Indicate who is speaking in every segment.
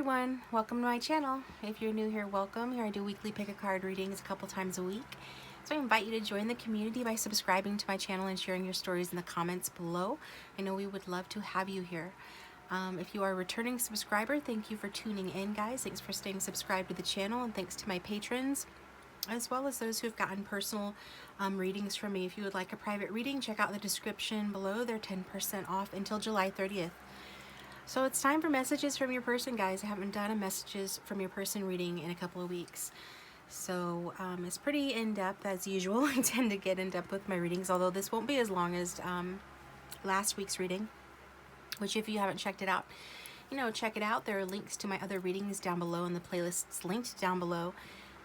Speaker 1: everyone, welcome to my channel. If you're new here, welcome. Here I do weekly pick a card readings a couple times a week. So I invite you to join the community by subscribing to my channel and sharing your stories in the comments below. I know we would love to have you here. If you are a returning subscriber, thank you for tuning in, guys. Thanks for staying subscribed to the channel, and thanks to my patrons, as well as those who have gotten personal readings from me. If you would like a private reading, check out the description below. They're 10% off until July 30th. So it's time for messages from your person, guys. I haven't done a messages from your person reading in a couple of weeks. So it's pretty in-depth as usual. I tend to get in-depth with my readings, although this won't be as long as last week's reading, which if you haven't checked it out, check it out. There are links to my other readings down below, and the playlists linked down below.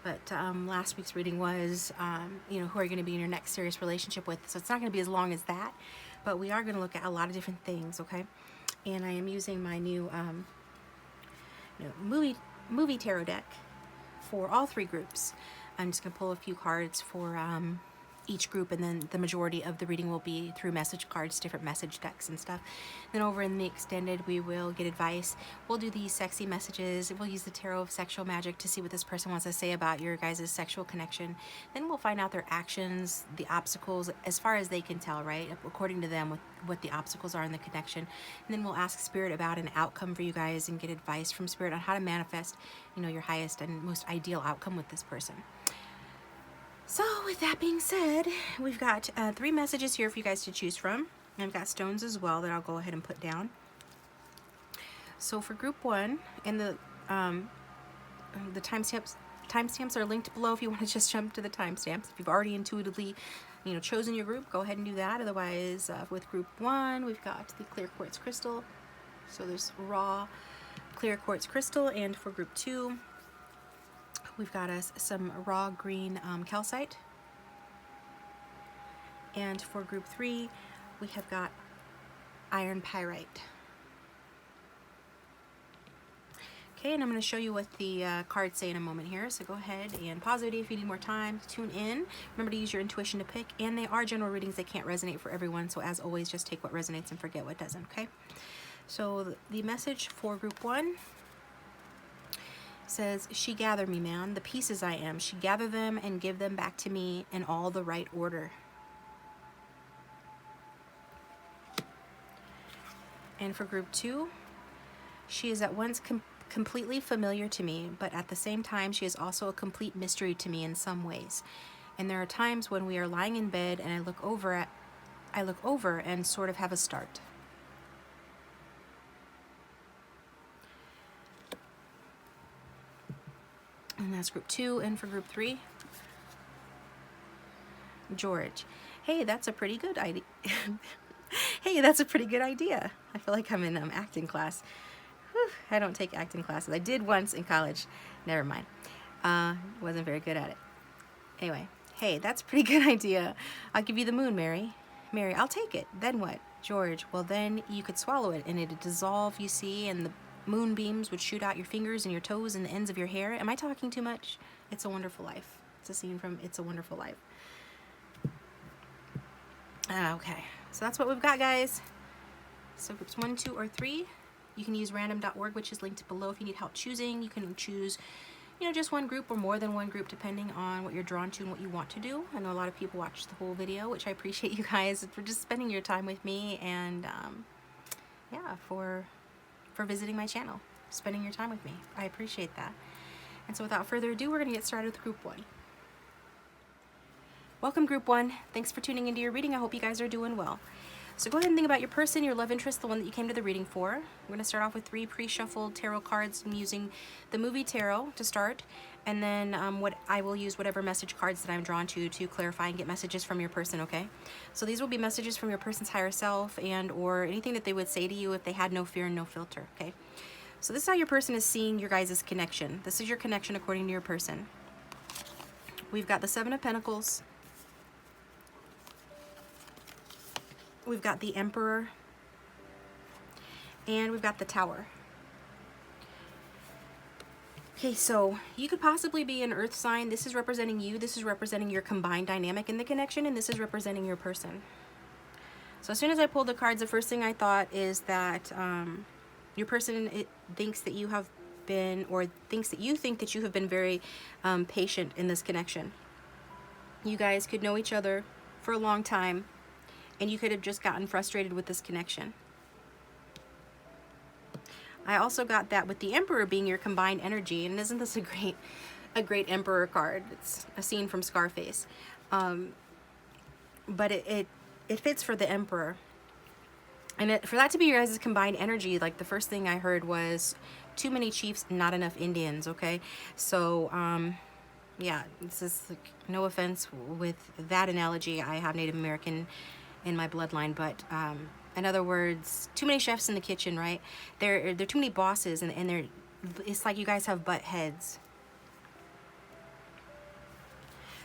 Speaker 1: But last week's reading was, who are you going to be in your next serious relationship with. So it's not going to be as long as that, but we are going to look at a lot of different things, okay? And I am using my new movie tarot deck for all three groups. I'm just going to pull a few cards for each group, and then the majority of the reading will be through message cards, different message decks and stuff. Then over in the extended, we will get advice. We'll do these sexy messages. We'll use the tarot of sexual magic to see what this person wants to say about your guys' sexual connection. Then we'll find out their actions, the obstacles, as far as they can tell, right? According to them, what the obstacles are in the connection. And then we'll ask Spirit about an outcome for you guys and get advice from Spirit on how to manifest, your highest and most ideal outcome with this person. So with that being said, we've got 3 messages here for you guys to choose from. And I've got stones as well that I'll go ahead and put down. So for group 1, and the timestamps are linked below if you want to just jump to the timestamps. If you've already intuitively, chosen your group, go ahead and do that. Otherwise, with group 1, we've got the clear quartz crystal. So there's raw clear quartz crystal, and for group 2, we've got us some raw green calcite. And for group 3, we have got iron pyrite. Okay, and I'm going to show you what the cards say in a moment here. So go ahead and pause the video if you need more time to tune in. Remember to use your intuition to pick. And they are general readings. They can't resonate for everyone. So as always, just take what resonates and forget what doesn't, okay? So the message for group 1 says, she gather me, man, the pieces I am. She gather them and give them back to me in all the right order. And for group 2, she is at once completely familiar to me, but at the same time, she is also a complete mystery to me in some ways. And there are times when we are lying in bed and I look over and sort of have a start. And that's group 2. And for group 3, George. Hey, that's a pretty good idea. Hey, that's a pretty good idea. I feel like I'm in acting class. Whew, I don't take acting classes. I did once in college. Never mind. Wasn't very good at it. Anyway, hey, that's a pretty good idea. I'll give you the moon, Mary. Mary, I'll take it. Then what? George, well, then you could swallow it and it'd dissolve, you see, and the moonbeams would shoot out your fingers and your toes and the ends of your hair. Am I talking too much? It's a Wonderful Life. It's a scene from It's a Wonderful Life. Okay, so that's what we've got, guys. So groups 1, 2, or 3, you can use random.org, which is linked below if you need help choosing. You can choose, just one group or more than one group, depending on what you're drawn to and what you want to do. I know a lot of people watch the whole video, which I appreciate you guys for just spending your time with me, and yeah, for visiting my channel, spending your time with me. I appreciate that. And so without further ado, we're going to get started with group 1. Welcome, group 1. Thanks for tuning into your reading. I hope you guys are doing well. So go ahead and think about your person, your love interest, the one that you came to the reading for. We're going to start off with 3 pre-shuffled tarot cards. I'm using the movie tarot to start, and then I will use whatever message cards that I'm drawn to clarify and get messages from your person, okay? So these will be messages from your person's higher self and or anything that they would say to you if they had no fear and no filter, okay? So this is how your person is seeing your guys' connection. This is your connection according to your person. We've got the 7 of Pentacles. We've got the Emperor. And we've got the Tower. Okay, so you could possibly be an earth sign. This is representing you. This is representing your combined dynamic in the connection, and this is representing your person. So as soon as I pulled the cards, the first thing I thought is that your person thinks that you have been, or thinks that you think that you have been very patient in this connection. You guys could know each other for a long time, and you could have just gotten frustrated with this connection. I also got that with the Emperor being your combined energy, and isn't this a great Emperor card? It's a scene from Scarface, but it fits for the Emperor, and for that to be your guys' combined energy, like the first thing I heard was too many chiefs, not enough Indians. Okay, so yeah, this is like, no offense with that analogy. I have Native American in my bloodline, but in other words, too many chefs in the kitchen, right? There are too many bosses, and it's like you guys have butt heads.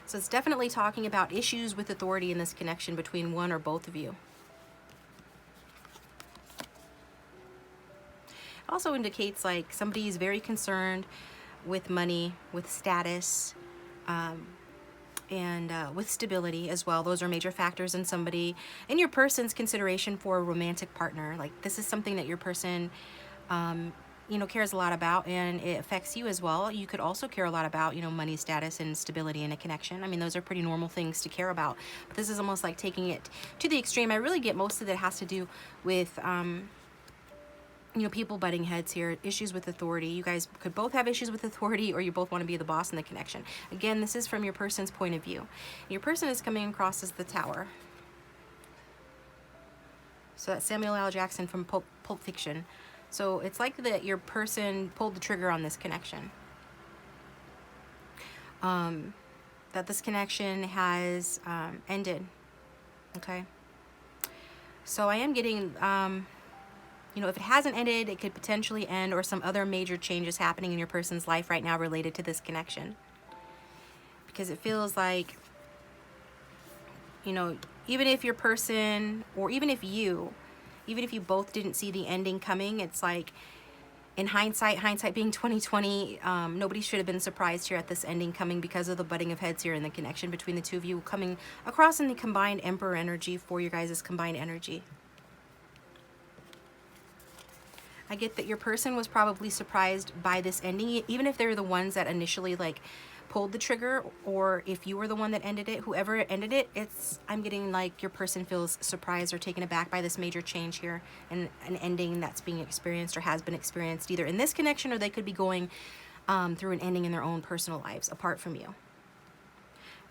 Speaker 1: So it's definitely talking about issues with authority in this connection between one or both of you. It also indicates like somebody is very concerned with money, with status, and with stability as well. Those are major factors in somebody, in your person's consideration for a romantic partner. Like this is something that your person you know, cares a lot about, and it affects you as well. You could also care a lot about, you know, money, status, and stability in a connection. I mean, those are pretty normal things to care about, but this is almost like taking it to the extreme. I really get most of it has to do with you know, people butting heads here, issues with authority. You guys could both have issues with authority, or you both want to be the boss in the connection. Again, this is from your person's point of view. Your person is coming across as the Tower. So that's Samuel L. Jackson from Pulp Fiction. So it's like that your person pulled the trigger on this connection. That this connection has ended. Okay. So I am getting, you know, if it hasn't ended, it could potentially end, or some other major changes happening in your person's life right now related to this connection. Because it feels like, you know, even if your person, or even if you both didn't see the ending coming, it's like, in hindsight being 2020, nobody should have been surprised here at this ending coming because of the butting of heads here and the connection between the two of you coming across in the combined Emperor energy for your guys' combined energy. I get that your person was probably surprised by this ending, even if they're the ones that initially like pulled the trigger, or if you were the one that ended it, whoever ended it, I'm getting like your person feels surprised or taken aback by this major change here, and an ending that's being experienced or has been experienced either in this connection, or they could be going through an ending in their own personal lives apart from you.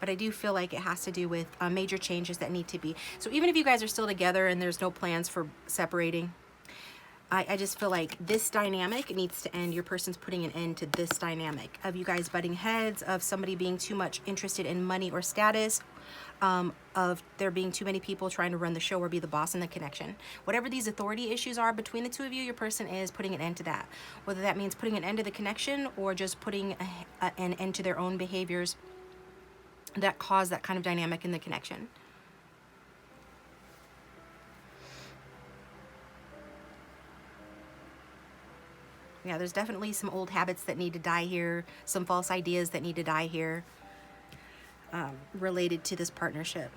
Speaker 1: But I do feel like it has to do with major changes that need to be. So even if you guys are still together and there's no plans for separating, I just feel like this dynamic needs to end. Your person's putting an end to this dynamic of you guys butting heads, of somebody being too much interested in money or status, of there being too many people trying to run the show or be the boss in the connection. Whatever these authority issues are between the two of you, your person is putting an end to that. Whether that means putting an end to the connection, or just putting an end to their own behaviors that cause that kind of dynamic in the connection. Yeah, there's definitely some old habits that need to die here, some false ideas that need to die here, related to this partnership.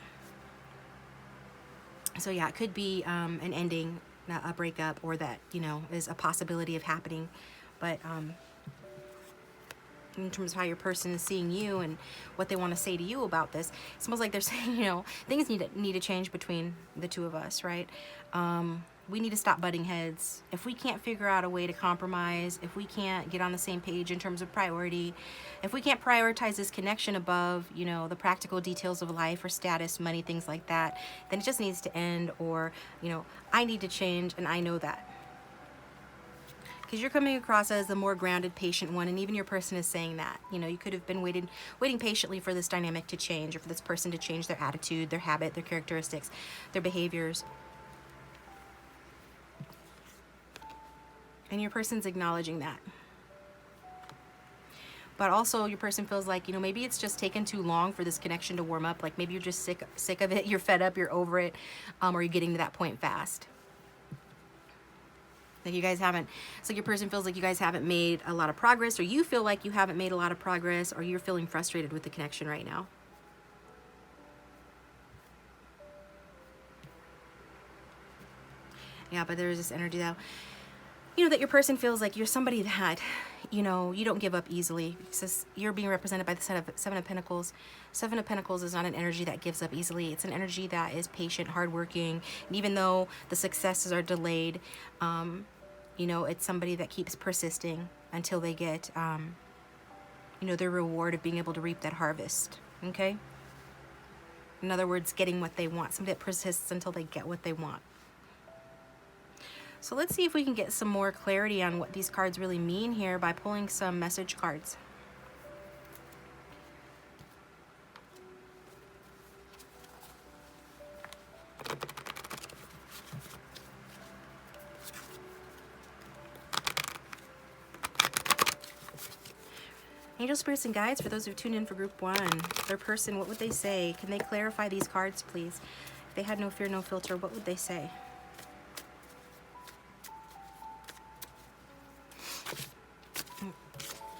Speaker 1: So yeah, it could be an ending, a breakup, or that, you know, is a possibility of happening. But in terms of how your person is seeing you and what they want to say to you about this, it's almost like they're saying, you know, things need to change between the two of us, right? We need to stop butting heads. If we can't figure out a way to compromise, if we can't get on the same page in terms of priority, if we can't prioritize this connection above, you know, the practical details of life or status, money, things like that, then it just needs to end. Or, you know, I need to change, and I know that. Because you're coming across as the more grounded, patient one, and even your person is saying that. You know, you could have been waiting patiently for this dynamic to change, or for this person to change their attitude, their habit, their characteristics, their behaviors. And your person's acknowledging that. But also your person feels like, you know, maybe it's just taken too long for this connection to warm up. Like maybe you're just sick of it, you're fed up, you're over it, or you're getting to that point fast. Like you guys haven't, so your person feels like you guys haven't made a lot of progress, or you feel like you haven't made a lot of progress, or you're feeling frustrated with the connection right now. Yeah, but there's this energy though. you know, that your person feels like you're somebody that, you know, you don't give up easily, because you're being represented by the Seven of Pentacles. Seven of Pentacles is not an energy that gives up easily. It's an energy that is patient, hardworking, and even though the successes are delayed, you know, it's somebody that keeps persisting until they get, you know, their reward of being able to reap that harvest, okay? In other words, getting what they want. Somebody that persists until they get what they want. So let's see if we can get some more clarity on what these cards really mean here by pulling some message cards. Angel, spirits, and guides, for those who've tuned in for group 1, their person, what would they say? Can they clarify these cards, please? If they had no fear, no filter, what would they say?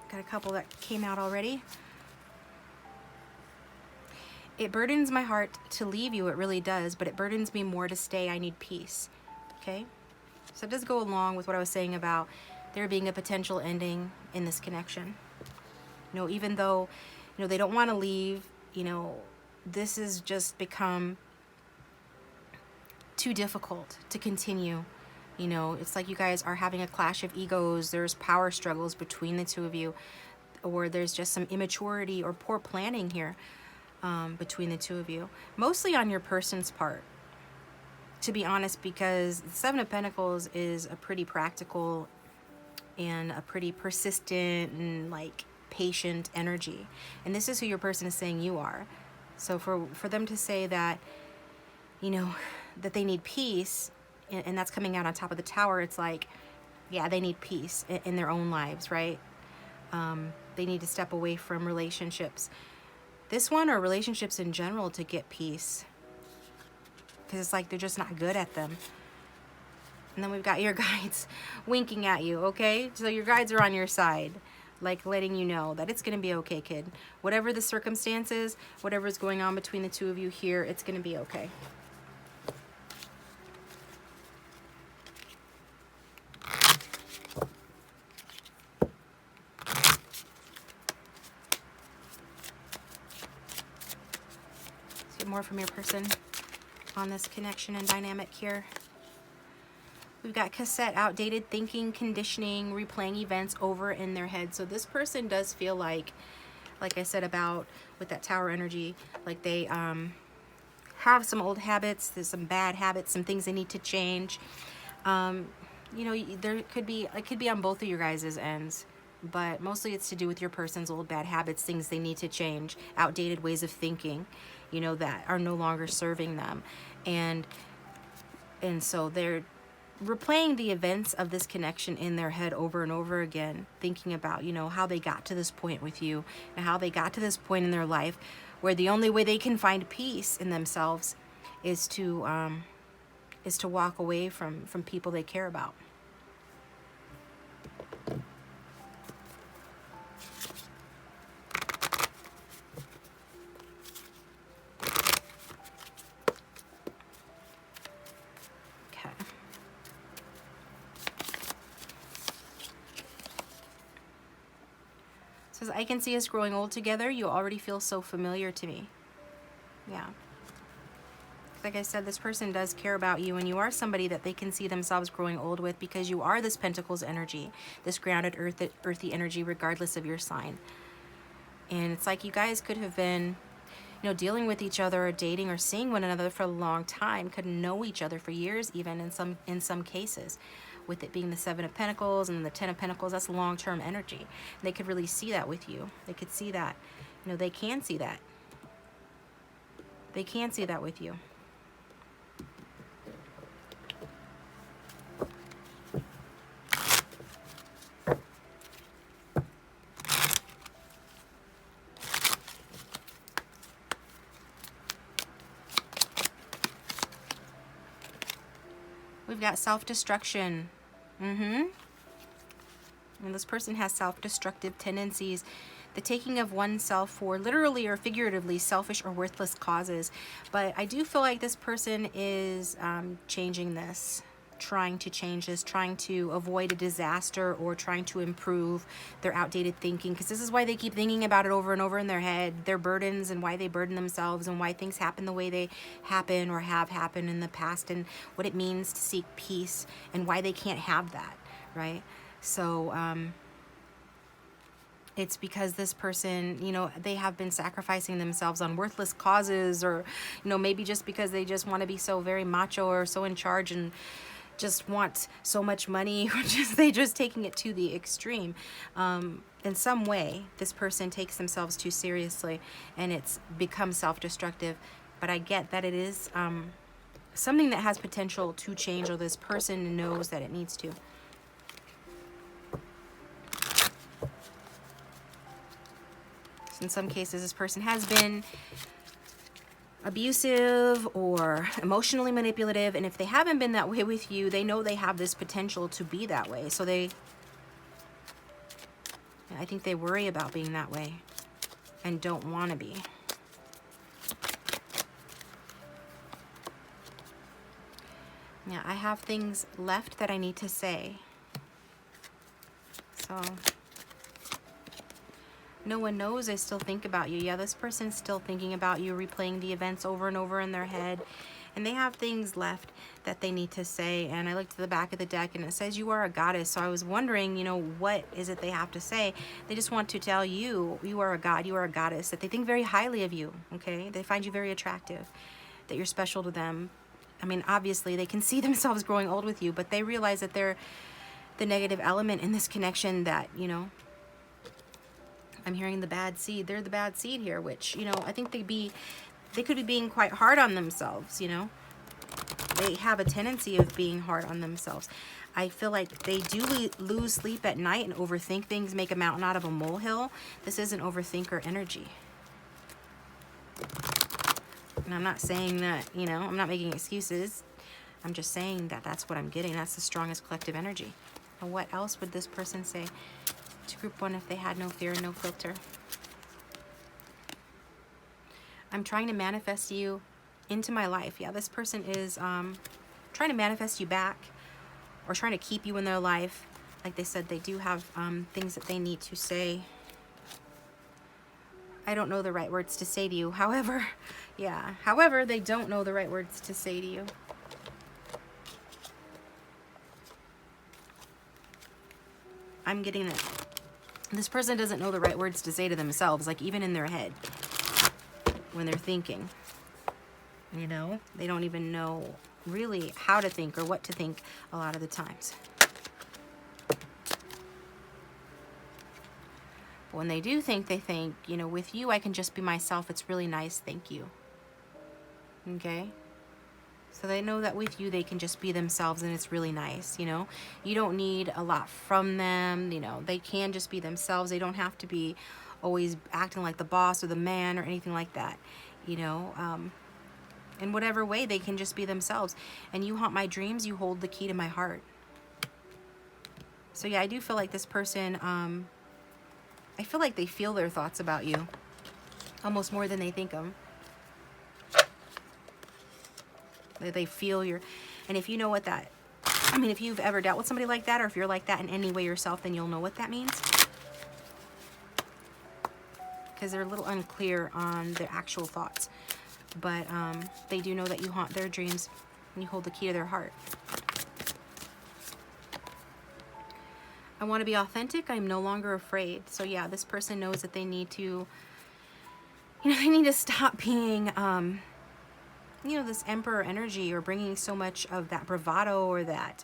Speaker 1: Got a couple that came out already. It burdens my heart to leave you, it really does, but it burdens me more to stay. I need peace. Okay? So it does go along with what I was saying about there being a potential ending in this connection. You know, even though, you know, they don't want to leave, you know, this has just become too difficult to continue. You know, it's like you guys are having a clash of egos. There's power struggles between the two of you, or there's just some immaturity or poor planning here between the two of you. Mostly on your person's part, to be honest, because the Seven of Pentacles is a pretty practical and a pretty persistent and like patient energy. And this is who your person is saying you are. So for them to say that, you know, that they need peace, and that's coming out on top of the Tower, it's like, yeah, they need peace in their own lives, right? They need to step away from relationships. This one, or relationships in general, to get peace. Because it's like they're just not good at them. And then we've got your guides winking at you, okay? So your guides are on your side, like letting you know that it's going to be okay, kid. Whatever the circumstances, whatever's going on between the two of you here, it's going to be okay. Let's get more from your person on this connection and dynamic here. We've got cassette, outdated thinking, conditioning, replaying events over in their head. So this person does feel like I said about with that Tower energy, like they have some old habits, there's some bad habits, some things they need to change. You know, there could be, it could be on both of your guys' ends, but mostly it's to do with your person's old bad habits, things they need to change, outdated ways of thinking, you know, that are no longer serving them. And so they're replaying the events of this connection in their head over and over again, thinking about, you know, how they got to this point with you and how they got to this point in their life where the only way they can find peace in themselves is to walk away from people they care about. Says, I can see us growing old together. You already feel so familiar to me. Yeah. Like I said, this person does care about you, and you are somebody that they can see themselves growing old with, because you are this Pentacles energy, this grounded earthy energy, regardless of your sign. And it's like you guys could have been, you know, dealing with each other or dating or seeing one another for a long time, could know each other for years even in some cases. With it being the Seven of Pentacles and the Ten of Pentacles, that's long-term energy. They could really see that with you. They could see that. You know, they can see that. They can see that with you. We've got self-destruction. And this person has self-destructive tendencies. The taking of oneself for literally or figuratively selfish or worthless causes. But I do feel like this person is changing this. trying to change this, trying to avoid a disaster, or trying to improve their outdated thinking, because this is why they keep thinking about it over and over in their head, their burdens and why they burden themselves and why things happen the way they happen or have happened in the past, and what it means to seek peace and why they can't have that, right? So it's because this person, you know, they have been sacrificing themselves on worthless causes, or, you know, maybe just because they just want to be so very macho or so in charge and just want so much money, or just they just taking it to the extreme. In some way, this person takes themselves too seriously and it's become self-destructive. But I get that it is something that has potential to change, or this person knows that it needs to. In some cases, this person has been abusive or emotionally manipulative, and if they haven't been that way with you, they know they have this potential to be that way. So I think they worry about being that way and don't want to be. Yeah, I have things left that I need to say. So no one knows I still think about you. Yeah, this person's still thinking about you, replaying the events over and over in their head. And they have things left that they need to say. And I looked at the back of the deck and it says you are a goddess. So I was wondering, you know, what is it they have to say? They just want to tell you, you are a god, you are a goddess, that they think very highly of you, okay? They find you very attractive, that you're special to them. I mean, obviously they can see themselves growing old with you, but they realize that they're the negative element in this connection, that, you know, I'm hearing the bad seed. They're the bad seed here, which, you know, I think they could be being quite hard on themselves, you know. They have a tendency of being hard on themselves. I feel like they do lose sleep at night and overthink things, make a mountain out of a molehill. This is an overthinker energy. And I'm not saying that, you know, I'm not making excuses. I'm just saying that that's what I'm getting. That's the strongest collective energy. And what else would this person say to group 1 if they had no fear and no filter? I'm trying to manifest you into my life. Yeah, this person is trying to manifest you back, or trying to keep you in their life. Like they said, they do have things that they need to say. I don't know the right words to say to you. However, yeah, however, they don't know the right words to say to you. I'm getting that this person doesn't know the right words to say to themselves, like even in their head when they're thinking. You know, they don't even know really how to think or what to think a lot of the times. But when they do think, they think, you know, with you I can just be myself. It's really nice. Thank you. Okay? So they know that with you they can just be themselves, and it's really nice, you know. You don't need a lot from them, you know. They can just be themselves. They don't have to be always acting like the boss or the man or anything like that, you know. In whatever way, they can just be themselves. And you haunt my dreams. You hold the key to my heart. So yeah, I do feel like this person, I feel like they feel their thoughts about you almost more than they think them. They feel your, and if you know what that, I mean, if you've ever dealt with somebody like that, or if you're like that in any way yourself, then you'll know what that means. Because they're a little unclear on their actual thoughts. But they do know that you haunt their dreams and you hold the key to their heart. I want to be authentic. I'm no longer afraid. So yeah, this person knows that they need to, you know, they need to stop being, you know, this emperor energy, or bringing so much of that bravado or that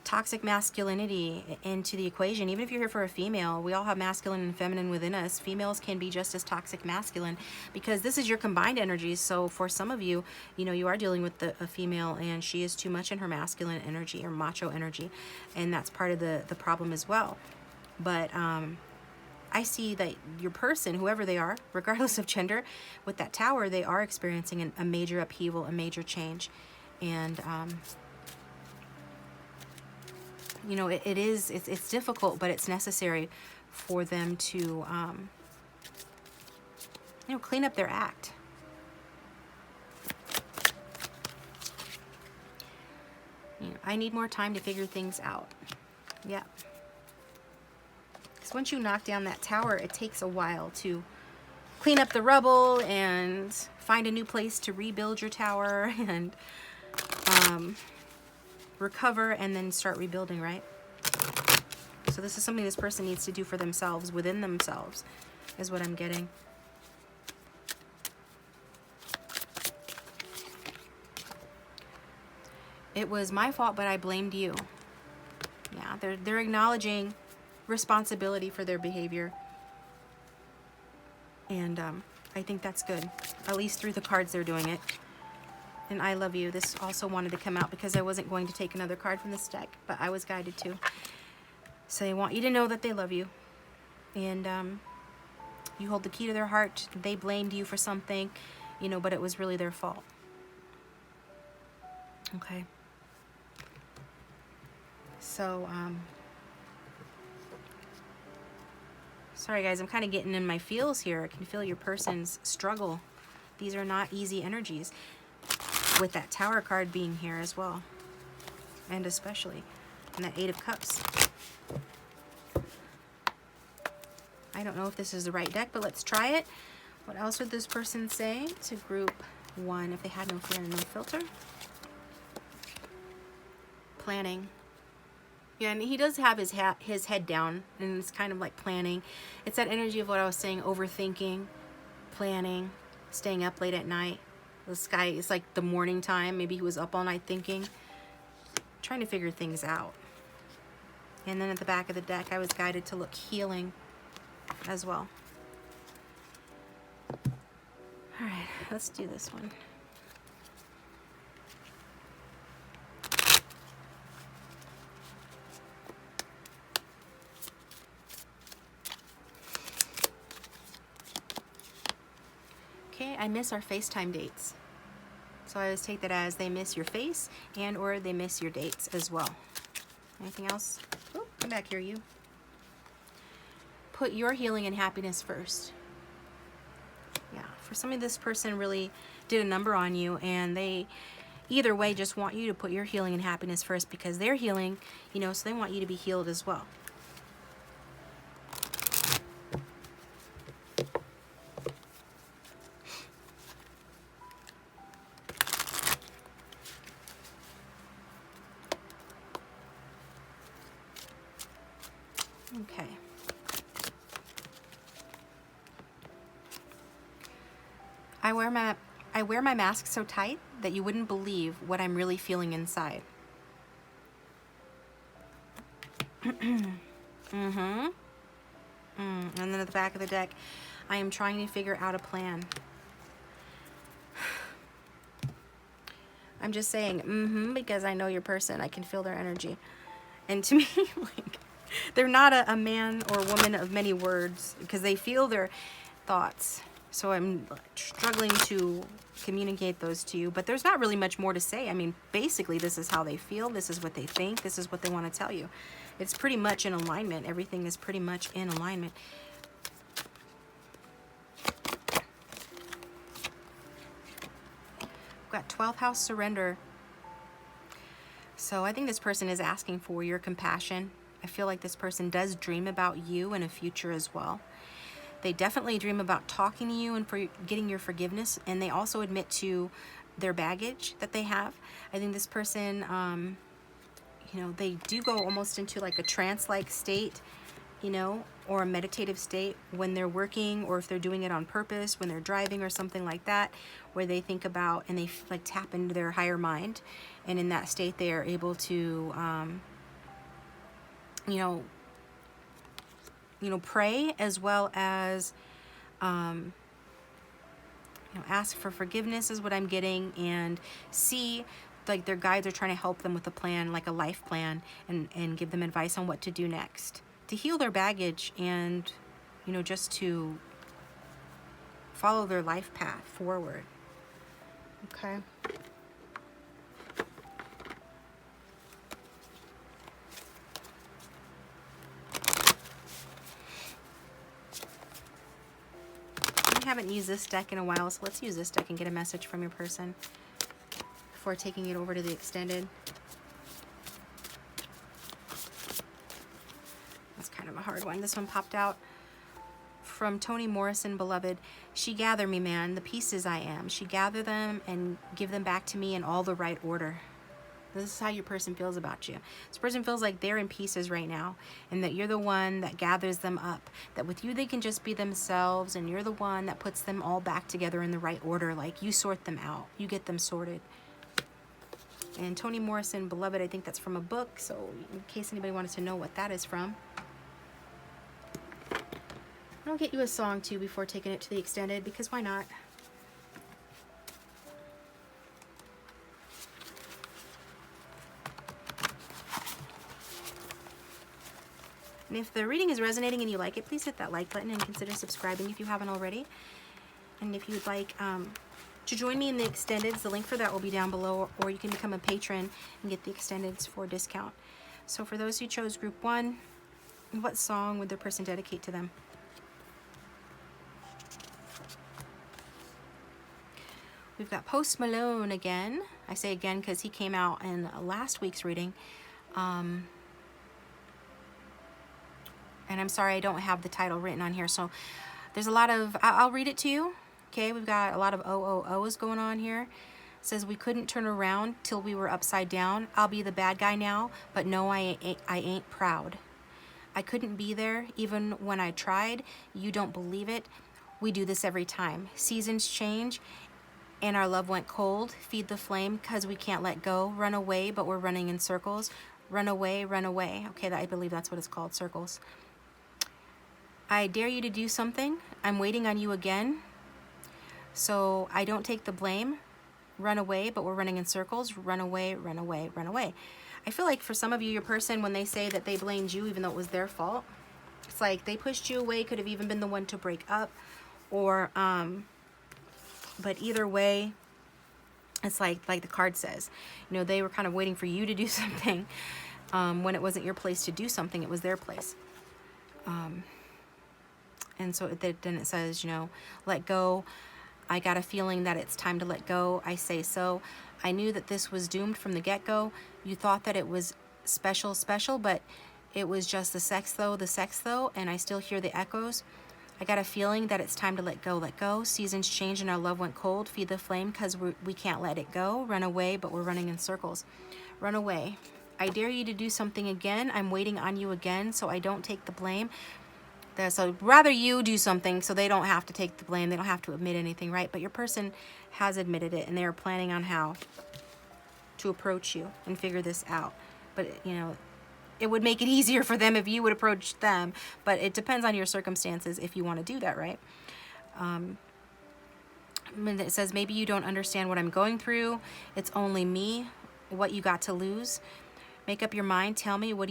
Speaker 1: toxic masculinity into the equation. Even if you're here for a female, we all have masculine and feminine within us. Females can be just as toxic masculine, because this is your combined energies. So for some of you, you know, you are dealing with a female and she is too much in her masculine energy or macho energy, and that's part of the problem as well. But I see that your person, whoever they are, regardless of gender, with that tower, they are experiencing a major upheaval, a major change. And you know, it's difficult, but it's necessary for them to, you know, clean up their act. You know, I need more time to figure things out. Yeah. Because once you knock down that tower, it takes a while to clean up the rubble and find a new place to rebuild your tower and recover and then start rebuilding, right? So this is something this person needs to do for themselves, within themselves, is what I'm getting. It was my fault, but I blamed you. Yeah, they're acknowledging responsibility for their behavior. And I think that's good. At least through the cards they're doing it. And I love you. This also wanted to come out because I wasn't going to take another card from this deck, but I was guided to. So they want you to know that they love you. And you hold the key to their heart. They blamed you for something, you know, but it was really their fault. Okay. So, sorry guys, I'm kind of getting in my feels here. I can feel your person's struggle. These are not easy energies, with that Tower card being here as well. And especially, and that Eight of Cups. I don't know if this is the right deck, but let's try it. What else would this person say to group 1 if they had no fear and no filter? Planning. Yeah, and he does have his head down, and it's kind of like planning. It's that energy of what I was saying, overthinking, planning, staying up late at night. The sky is like the morning time. Maybe he was up all night thinking, trying to figure things out. And then at the back of the deck, I was guided to look healing as well. All right, let's do this one. Okay, I miss our FaceTime dates. So I always take that as they miss your face and or they miss your dates as well. Anything else? Oh, come back here, you. Put your healing and happiness first. Yeah, for some of this person really did a number on you, and they either way just want you to put your healing and happiness first because they're healing, you know, so they want you to be healed as well. Okay. I wear my mask so tight that you wouldn't believe what I'm really feeling inside. And then at the back of the deck, I am trying to figure out a plan. I'm just saying because I know your person. I can feel their energy. And to me, like, they're not a man or woman of many words because they feel their thoughts. So I'm struggling to communicate those to you, but there's not really much more to say. I mean, basically, this is how they feel. This is what they think. This is what they want to tell you. It's pretty much in alignment. Everything is pretty much in alignment. We've got 12th house surrender. So I think this person is asking for your compassion. I feel like this person does dream about you in a future as well. They definitely dream about talking to you and for getting your forgiveness, and they also admit to their baggage that they have. I think this person, you know, they do go almost into like a trance-like state, you know, or a meditative state when they're working, or if they're doing it on purpose, when they're driving or something like that, where they think about and they like tap into their higher mind, and in that state they are able to, you know, pray as well as, you know, ask for forgiveness is what I'm getting, and see like their guides are trying to help them with a plan, like a life plan, and give them advice on what to do next to heal their baggage and, you know, just to follow their life path forward. Okay. I haven't used this deck in a while, so let's use this deck and get a message from your person before taking it over to the extended. one. This one popped out from Toni Morrison, Beloved. She gather me, man, the pieces I am. She gather them and give them back to me in all the right order. This is how your person feels about you. This person feels like they're in pieces right now, and that you're the one that gathers them up. That with you they can just be themselves, and you're the one that puts them all back together in the right order. Like you sort them out. You get them sorted. And Toni Morrison, Beloved, I think that's from a book. So in case anybody wanted to know what that is from. I'll get you a song too before taking it to the extended, because why not? And if the reading is resonating and you like it, please hit that like button and consider subscribing if you haven't already. And if you'd like to join me in the extendeds, the link for that will be down below, or you can become a patron and get the extendeds for a discount. So for those who chose group 1, what song would the person dedicate to them? We've got Post Malone again. I say again because he came out in last week's reading. And I'm sorry I don't have the title written on here. So there's a lot of, I'll read it to you. Okay, we've got a lot of OOOs going on here. It says, we couldn't turn around till we were upside down. I'll be the bad guy now, but no, I ain't proud. I couldn't be there even when I tried. You don't believe it. We do this every time. Seasons change and our love went cold. Feed the flame because we can't let go. Run away, but we're running in circles. Run away, run away. Okay, I believe that's what it's called, circles. I dare you to do something. I'm waiting on you again. So I don't take the blame. Run away, but we're running in circles. Run away, run away, run away. I feel like for some of you, your person, when they say that they blamed you, even though it was their fault, it's like they pushed you away, could have even been the one to break up, or, but either way, it's like the card says, you know, they were kind of waiting for you to do something, when it wasn't your place to do something, it was their place. And so then it says, you know, let go. I got a feeling that it's time to let go. I say so. I knew that this was doomed from the get-go. You thought that it was special, but it was just the sex though, and I still hear the echoes. I got a feeling that it's time to let go. Seasons change and our love went cold. Feed the flame because we can't let it go. Run away, but we're running in circles. Run away. I dare you to do something again. I'm waiting on you again, so I don't take the blame. So rather you do something so they don't have to take the blame. They don't have to admit anything, right? But your person has admitted it, and they're planning on how to approach you and figure this out. But, you know, it would make it easier for them if you would approach them. But it depends on your circumstances if you want to do that, right? It says, maybe you don't understand what I'm going through. It's only me. What you got to lose. Make up your mind. Tell me, what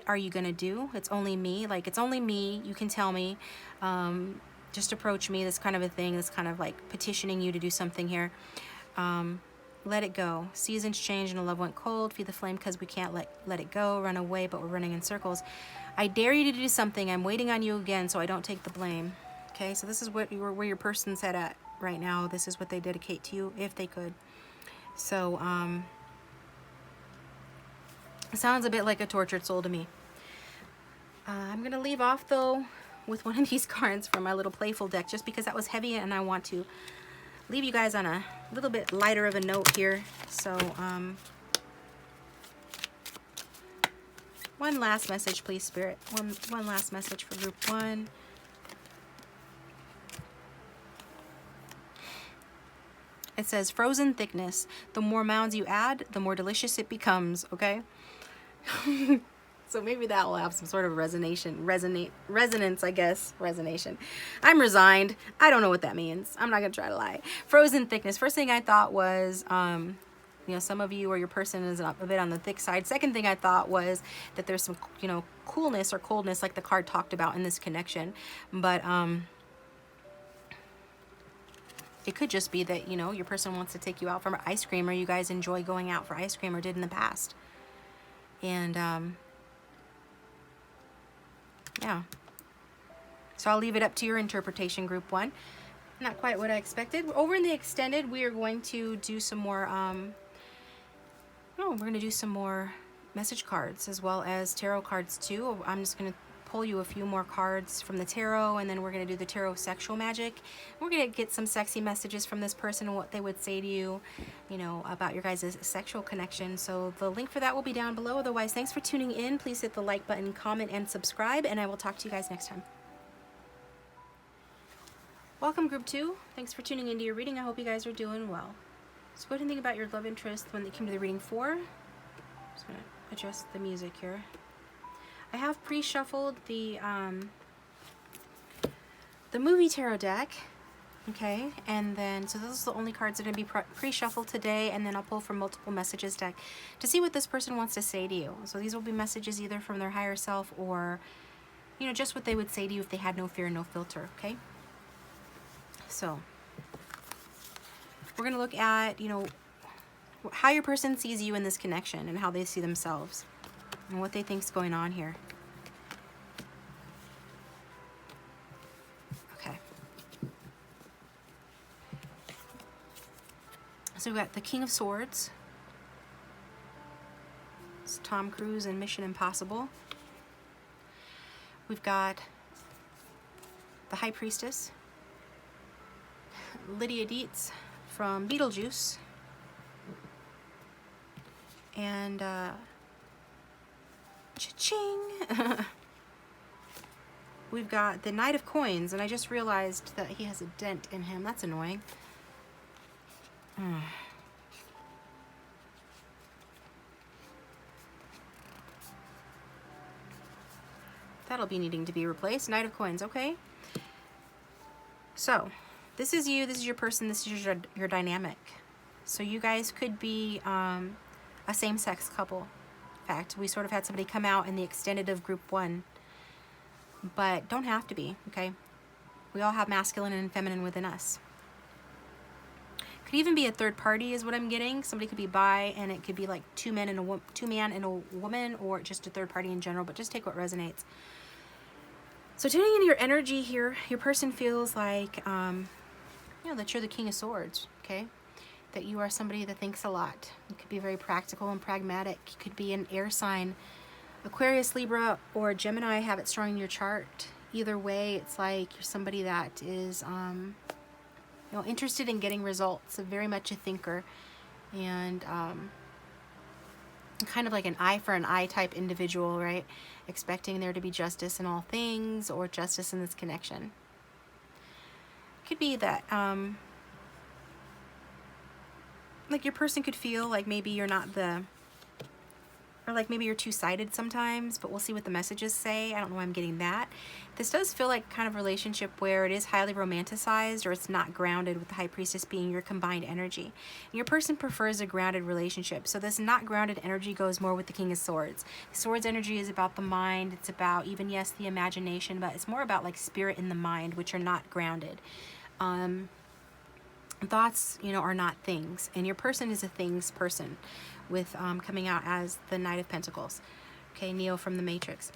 Speaker 1: are you gonna do? It's only me. Like, it's only me. You can tell me. Just approach me. This kind of a thing. This kind of like petitioning you to do something here. Let it go. Seasons change and the love went cold. Feed the flame because we can't let it go. Run away, but we're running in circles. I dare you to do something. I'm waiting on you again, so I don't take the blame. Okay, so this is where your person's at right now. This is what they dedicate to you, if they could. So, it sounds a bit like a tortured soul to me. I'm going to leave off, though, with one of these cards from my little playful deck, just because that was heavy, and I want to leave you guys on a little bit lighter of a note here. So, one last message, please, Spirit. One last message for group 1. It says, frozen thickness. The more mounds you add, the more delicious it becomes, okay? So maybe that will have some sort of resonance, I guess. Resonation. I'm resigned. I don't know what that means. I'm not going to try to lie. Frozen thickness. First thing I thought was, you know, some of you or your person is a bit on the thick side. Second thing I thought was that there's some, you know, coolness or coldness like the card talked about in this connection. But, it could just be that, you know, your person wants to take you out for ice cream, or you guys enjoy going out for ice cream or did in the past. And, yeah. So I'll leave it up to your interpretation, group 1. Not quite what I expected. Over in the extended, we are going to do some more, we're going to do some more message cards as well as tarot cards too. I'm just going to pull you a few more cards from the tarot, and then we're going to do the tarot sexual magic. We're going to get some sexy messages from this person and what they would say to you, you know, about your guys' sexual connection. So the link for that will be down below. Otherwise, thanks for tuning in. Please hit the like button, comment, and subscribe, and I will talk to you guys next time. Welcome, Group 2. Thanks for tuning into your reading. I hope you guys are doing well. So go ahead and think about your love interest when they came to the reading for. I'm just going to adjust the music here. I have pre-shuffled the movie tarot deck, okay, and then so those are the only cards that are going to be pre-shuffled today, and then I'll pull from multiple messages deck to see what this person wants to say to you. So these will be messages either from their higher self or, you know, just what they would say to you if they had no fear, no filter, okay? So we're going to look at, you know, how your person sees you in this connection and how they see themselves and what they think's going on here. Okay. So we've got the King of Swords. It's Tom Cruise in Mission Impossible. We've got the High Priestess, Lydia Dietz from Beetlejuice, and cha-ching! We've got the Knight of Coins, and I just realized that he has a dent in him. That's annoying. That'll be needing to be replaced. Knight of Coins, okay. So, this is you, this is your person, this is your dynamic. So you guys could be a same-sex couple. In fact, we sort of had somebody come out in the extended of Group 1. But don't have to be, okay? We all have masculine and feminine within us. Could even be a third party is what I'm getting. Somebody could be bi, and it could be like two man and a woman, or just a third party in general, but just take what resonates. So tuning into your energy here, your person feels like, you know, that you're the King of Swords, okay? That you are somebody that thinks a lot. You could be very practical and pragmatic. You could be an air sign. Aquarius, Libra, or Gemini have it strong in your chart. Either way, it's like you're somebody that is, you know, interested in getting results. So very much a thinker, and kind of like an eye for an eye type individual, right? Expecting there to be justice in all things, or justice in this connection. Could be that, like your person could feel like maybe you're not the, or like maybe you're two-sided sometimes, but we'll see what the messages say. I don't know why I'm getting that. This does feel like kind of relationship where it is highly romanticized, or it's not grounded, with the High Priestess being your combined energy. And your person prefers a grounded relationship. So this not grounded energy goes more with the King of Swords. Swords energy is about the mind. It's about even, yes, the imagination, but it's more about like spirit in the mind, which are not grounded. Thoughts, you know, are not things, and your person is a things person, with coming out as the Knight of Pentacles, okay, Neo from the Matrix.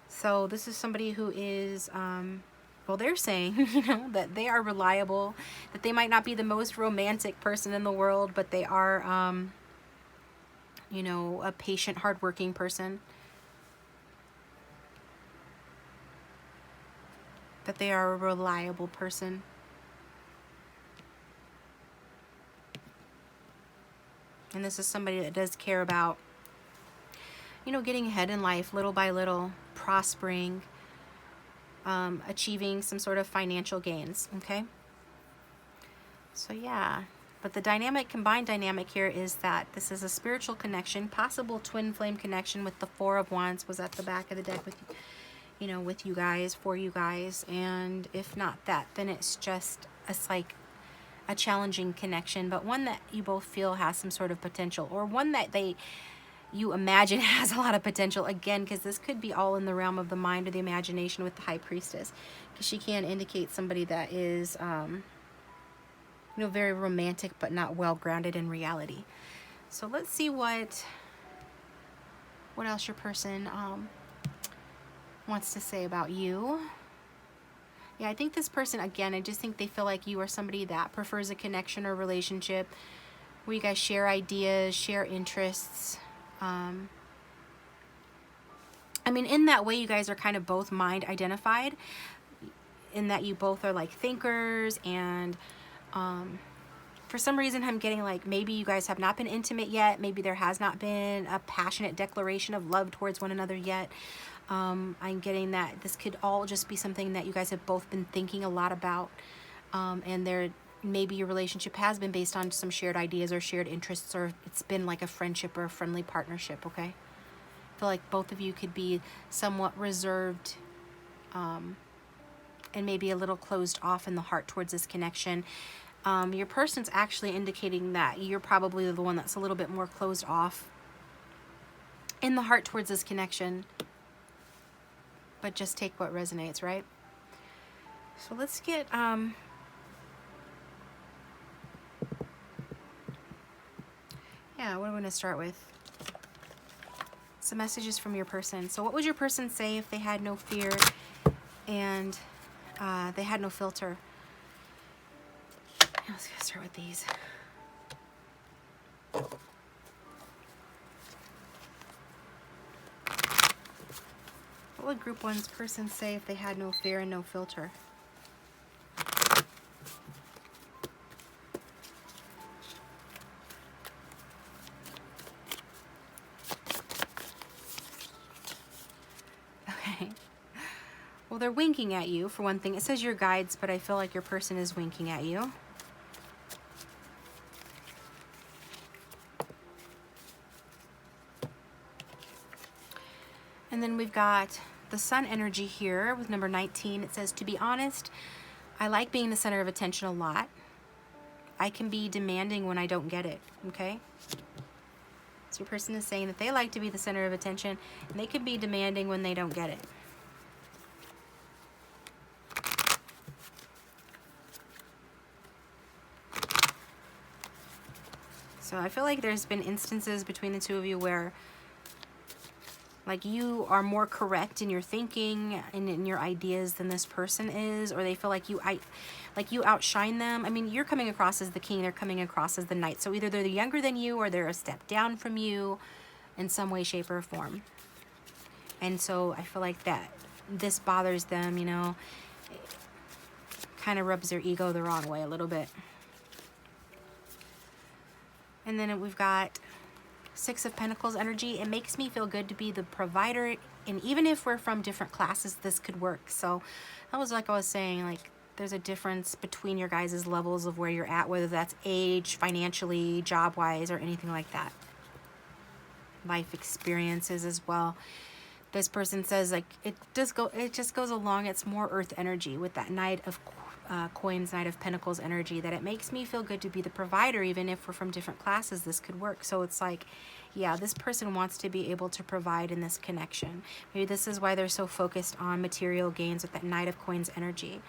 Speaker 1: So this is somebody who is, well, they're saying, you know, that they are reliable, that they might not be the most romantic person in the world, but they are, you know, a patient, hardworking person. That they are a reliable person. And this is somebody that does care about, you know, getting ahead in life little by little, prospering, achieving some sort of financial gains, okay? So yeah, but the dynamic, combined dynamic here is that this is a spiritual connection, possible twin flame connection, with the Four of Wands was at the back of the deck with, you know, with you guys, for you guys. And if not that, then it's just, it's like a challenging connection, but one that you both feel has some sort of potential, or one that you imagine has a lot of potential, again, because this could be all in the realm of the mind or the imagination with the High Priestess, because she can indicate somebody that is, you know, very romantic, but not well grounded in reality. So let's see what else your person wants to say about you. Yeah, I think this person, again, I just think they feel like you are somebody that prefers a connection or relationship where you guys share ideas, share interests, I mean, in that way, you guys are kind of both mind identified, in that you both are like thinkers, and for some reason I'm getting like maybe you guys have not been intimate yet. Maybe there has not been a passionate declaration of love towards one another yet. I'm getting that this could all just be something that you guys have both been thinking a lot about, and maybe your relationship has been based on some shared ideas or shared interests, or it's been like a friendship or a friendly partnership, okay? I feel like both of you could be somewhat reserved, and maybe a little closed off in the heart towards this connection. Your person's actually indicating that you're probably the one that's a little bit more closed off in the heart towards this connection. But just take what resonates, right? So let's get yeah, what are we going to start with? Some messages from your person. So what would your person say if they had no fear and they had no filter? Let's start with these. What would group one's person say if they had no fear and no filter? Okay. Well, they're winking at you, for one thing. It says your guides, but I feel like your person is winking at you. And then we've got the sun energy here with number 19. It says, to be honest, I like being the center of attention a lot. I can be demanding when I don't get it, okay? So your person is saying that they like to be the center of attention, and they can be demanding when they don't get it. So I feel like there's been instances between the two of you where like you are more correct in your thinking and in your ideas than this person is, or they feel like you outshine them. I mean, you're coming across as the king, they're coming across as the knight. So either they're younger than you or they're a step down from you in some way, shape, or form. And so I feel like that this bothers them, you know, kind of rubs their ego the wrong way a little bit. And then we've got Six of Pentacles energy. It makes me feel good to be the provider, and even if we're from different classes, this could work. So that was like I was saying, like there's a difference between your guys' levels of where you're at, whether that's age, financially, job-wise, or anything like that. Life experiences as well. This person says like it just goes along. It's more earth energy with that Knight of Coins, Knight of Pentacles energy, that it makes me feel good to be the provider, even if we're from different classes, this could work. So it's like, yeah, this person wants to be able to provide in this connection. Maybe this is why they're so focused on material gains with that Knight of Coins energy.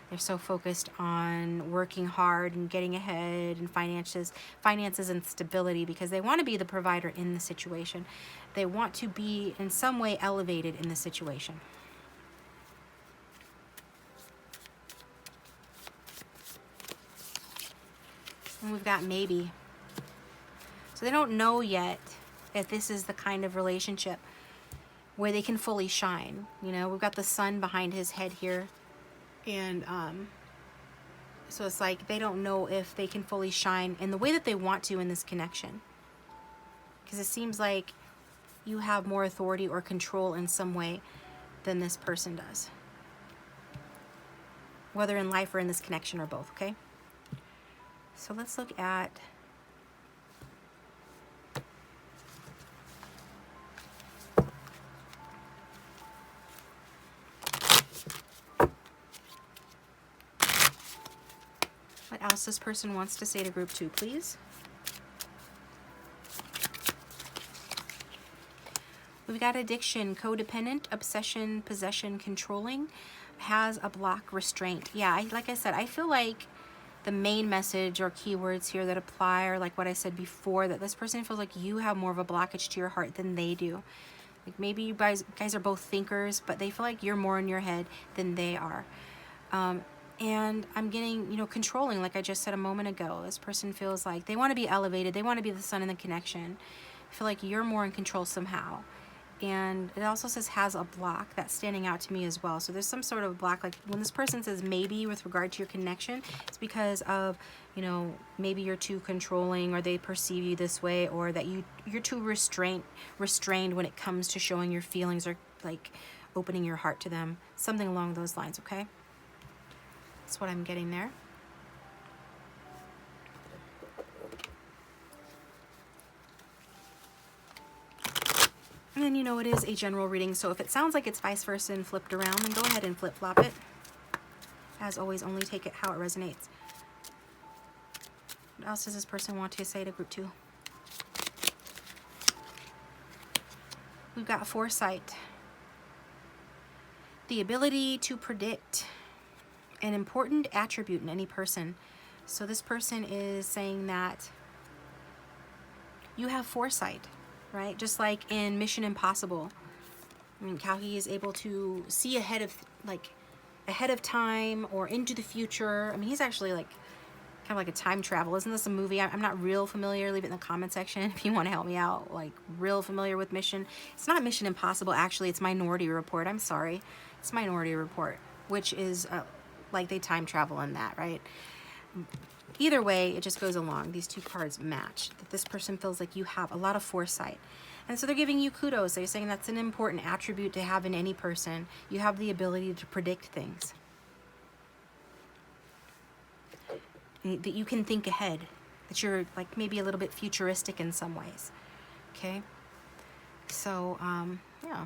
Speaker 1: They're so focused on working hard and getting ahead and finances and stability, because they want to be the provider in the situation. They want to be in some way elevated in the situation. And we've got maybe. So they don't know yet if this is the kind of relationship where they can fully shine. You know, we've got the sun behind his head here. And so it's like they don't know if they can fully shine in the way that they want to in this connection. Because it seems like you have more authority or control in some way than this person does. Whether in life or in this connection or both, okay? So let's look at what else this person wants to say to group 2, please. We've got addiction, codependent, obsession, possession, controlling, has a block, restraint. Yeah, like I said, I feel like the main message or keywords here that apply are like what I said before, that this person feels like you have more of a blockage to your heart than they do. Like maybe you guys are both thinkers, but they feel like you're more in your head than they are. And I'm getting, you know, controlling, like I just said a moment ago. This person feels like they want to be elevated. They want to be the sun in the connection. I feel like you're more in control somehow. And it also says has a block. That's standing out to me as well. So there's some sort of block. Like when this person says maybe with regard to your connection, it's because of, you know, maybe you're too controlling, or they perceive you this way, or that you're too restrained when it comes to showing your feelings, or like opening your heart to them. Something along those lines, okay? That's what I'm getting there. And then, you know, it is a general reading, so if it sounds like it's vice versa and flipped around, then go ahead and flip-flop it. As always, only take it how it resonates. What else does this person want to say to group 2? We've got foresight. The ability to predict, an important attribute in any person. So this person is saying that you have foresight, right? Just like in Mission Impossible. I mean, how he is able to see ahead of time or into the future. I mean, he's actually like kind of like a time travel. Isn't this a movie? I'm not real familiar. Leave it in the comment section if you want to help me out. Like, real familiar with Mission. It's not Mission Impossible, actually. It's Minority Report. I'm sorry. It's Minority Report, which is like they time travel in that, right? Either way, it just goes along. These two cards match. That this person feels like you have a lot of foresight. And so they're giving you kudos. They're saying that's an important attribute to have in any person. You have the ability to predict things. That you can think ahead. That you're like maybe a little bit futuristic in some ways. Okay? So, yeah.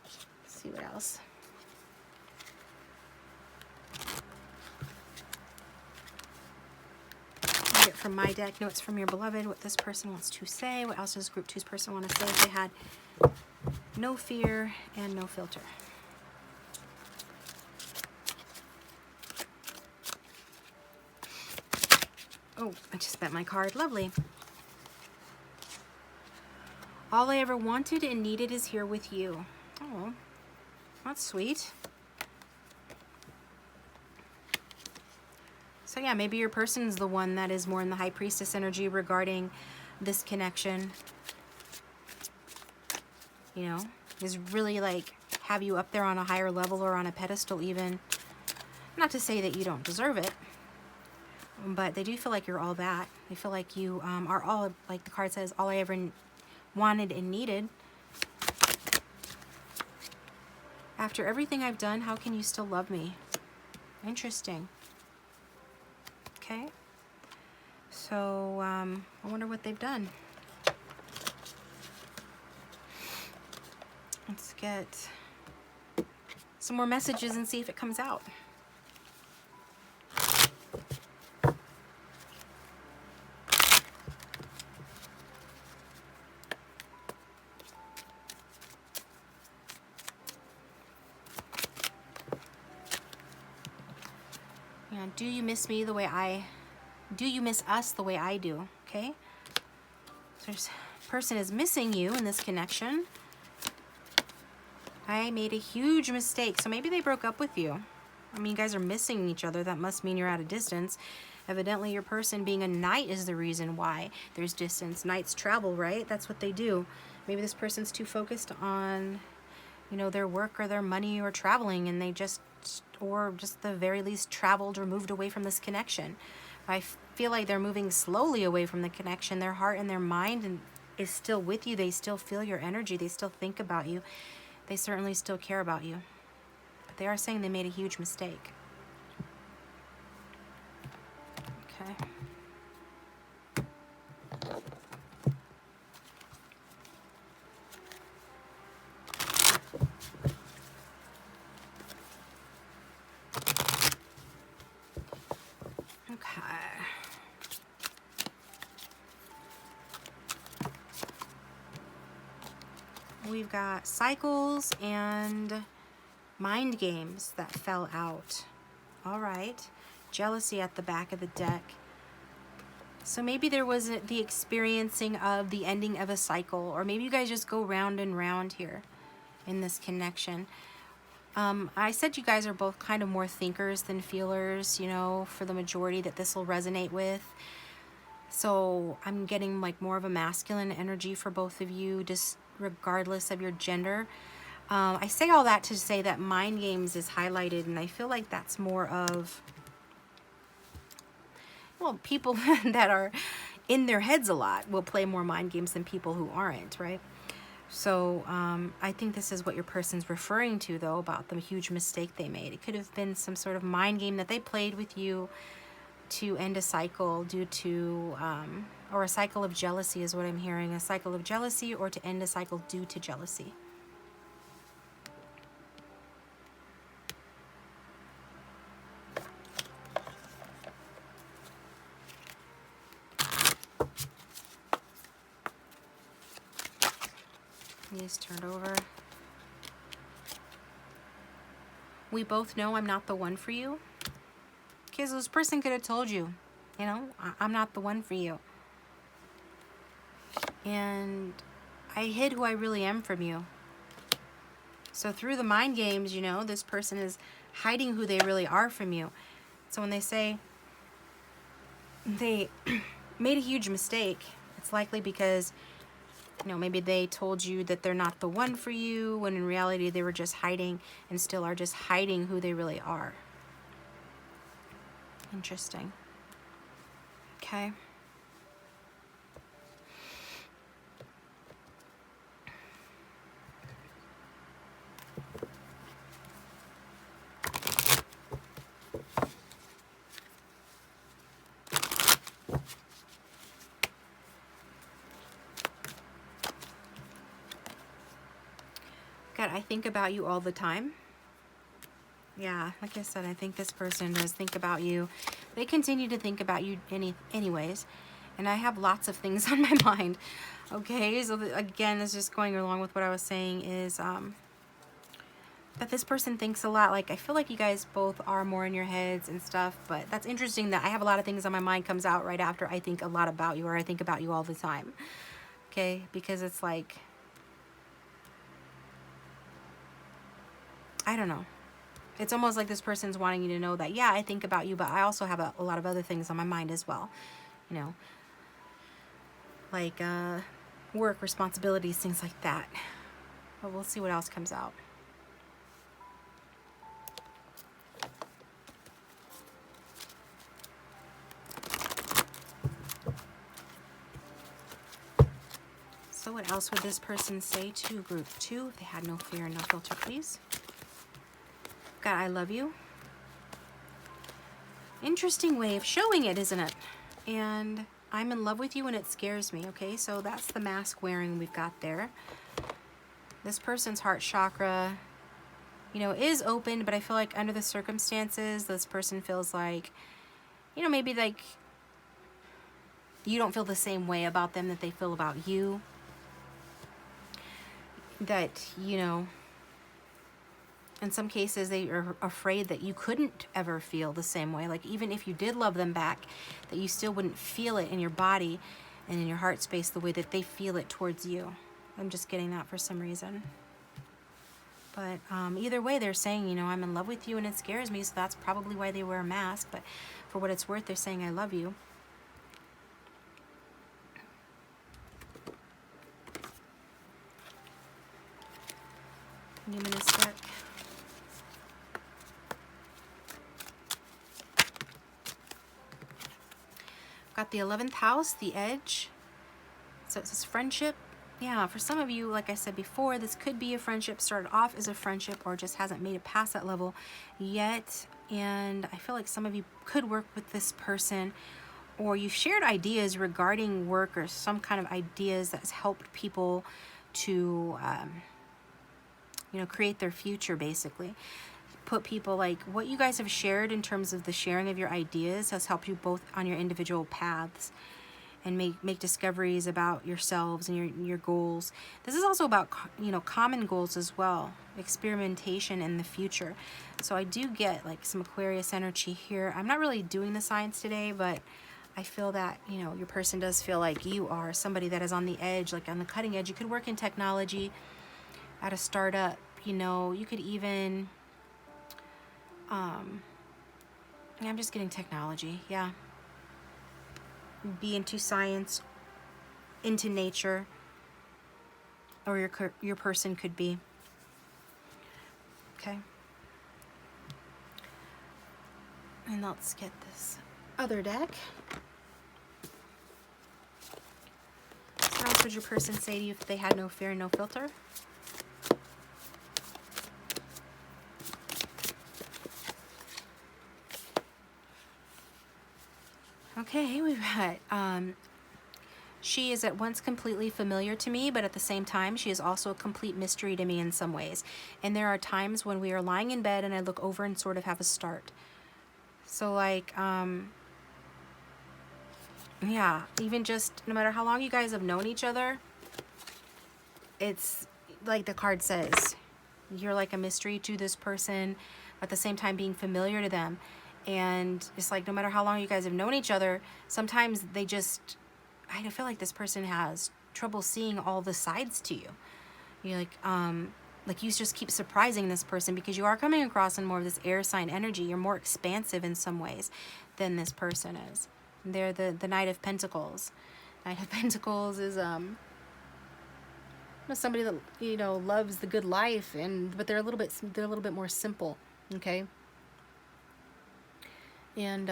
Speaker 1: Let's see what else. From my deck, notes from your beloved, what this person wants to say. What else does group 2's person want to say? They had no fear and no filter. Oh, I just spent my card. Lovely. All I ever wanted and needed is here with you. Oh, that's sweet. So yeah, maybe your person's the one that is more in the High Priestess energy regarding this connection. You know, is really like have you up there on a higher level or on a pedestal even. Not to say that you don't deserve it, but they do feel like you're all that. They feel like you are all, like the card says, all I ever wanted and needed. After everything I've done, how can you still love me? Interesting. Okay, so I wonder what they've done. Let's get some more messages and see if it comes out. Yeah, do you miss me the way do you miss us the way I do? Okay, so this person is missing you in this connection. I made a huge mistake. So maybe they broke up with you. I mean, you guys are missing each other. That must mean you're at a distance. Evidently, your person being a knight is the reason why there's distance. Knights travel, right? That's what they do. Maybe this person's too focused on, you know, their work or their money or traveling, and they just, or just the very least traveled or moved away from this connection. I feel like they're moving slowly away from the connection. Their heart and their mind is still with you. They still feel your energy. They still think about you. They certainly still care about you. But they are saying they made a huge mistake. Okay. We've got cycles and mind games that fell out. All right. Jealousy at the back of the deck. So maybe there was the experiencing of the ending of a cycle, or maybe you guys just go round and round here in this connection. I said you guys are both kind of more thinkers than feelers, you know, for the majority that this will resonate with. So I'm getting like more of a masculine energy for both of you, just regardless of your gender. I say all that to say that mind games is highlighted, and I feel like that's more of, well, people that are in their heads a lot will play more mind games than people who aren't, right? So I think this is what your person's referring to, though, about the huge mistake they made. It could have been some sort of mind game that they played with you to end a cycle due to, or a cycle of jealousy is what I'm hearing, a cycle of jealousy, or to end a cycle due to jealousy. He's turned over. We both know I'm not the one for you. Because this person could have told you, you know, I'm not the one for you. And I hid who I really am from you. So through the mind games, you know, this person is hiding who they really are from you. So when they say they made a huge mistake, it's likely because, you know, maybe they told you that they're not the one for you, when in reality they were just hiding and still are just hiding who they really are. Interesting. Okay. God, I think about you all the time. Yeah, like I said, I think this person does think about you. They continue to think about you anyways. And I have lots of things on my mind. Okay, so again, it's just going along with what I was saying is that this person thinks a lot. Like, I feel like you guys both are more in your heads and stuff. But that's interesting that I have a lot of things on my mind comes out right after I think a lot about you, or I think about you all the time. Okay, because it's like, I don't know. It's almost like this person's wanting you to know that, yeah, I think about you, but I also have a lot of other things on my mind as well. You know, like work, responsibilities, things like that. But we'll see what else comes out. So what else would this person say to group 2 if they had no fear and no filter, please? God, I love you. Interesting way of showing it, isn't it? And I'm in love with you and it scares me, okay? So that's the mask wearing we've got there. This person's heart chakra, you know, is open, but I feel like under the circumstances, this person feels like, you know, maybe like you don't feel the same way about them that they feel about you. That, you know, in some cases they are afraid that you couldn't ever feel the same way. Like, even if you did love them back, that you still wouldn't feel it in your body and in your heart space the way that they feel it towards you. I'm just getting that for some reason. But either way, they're saying, you know, I'm in love with you and it scares me, so that's probably why they wear a mask. But for what it's worth, they're saying, I love you. Numinous deck. Got the 11th house, the edge. So it says friendship. Yeah, for some of you, like I said before, this could be a friendship, started off as a friendship or just hasn't made it past that level yet. And I feel like some of you could work with this person, or you've shared ideas regarding work or some kind of ideas that's helped people to, you know, create their future, basically. Put people, like what you guys have shared in terms of the sharing of your ideas has helped you both on your individual paths and make discoveries about yourselves and your goals. This is also about, you know, common goals as well, experimentation in the future. So I do get like some Aquarius energy here. I'm not really doing the signs today, but I feel that, you know, your person does feel like you are somebody that is on the edge, like on the cutting edge. You could work in technology at a startup, you know, you could even, I'm just getting technology, yeah. be into science, into nature, or your person could be. Okay. And let's get this other deck. So what else would your person say to you if they had no fear and no filter? Okay, we've got, she is at once completely familiar to me, but at the same time, she is also a complete mystery to me in some ways. And there are times when we are lying in bed and I look over and sort of have a start. So like, yeah, even just no matter how long you guys have known each other, it's like the card says, you're like a mystery to this person, at the same time being familiar to them. And it's like no matter how long you guys have known each other, sometimes they just, I feel like this person has trouble seeing all the sides to you. You're like you just keep surprising this person because you are coming across in more of this air sign energy. You're more expansive in some ways than this person is. They're the Knight of Pentacles. Knight of Pentacles is somebody that, you know, loves the good life, but they're a little bit more simple, okay? And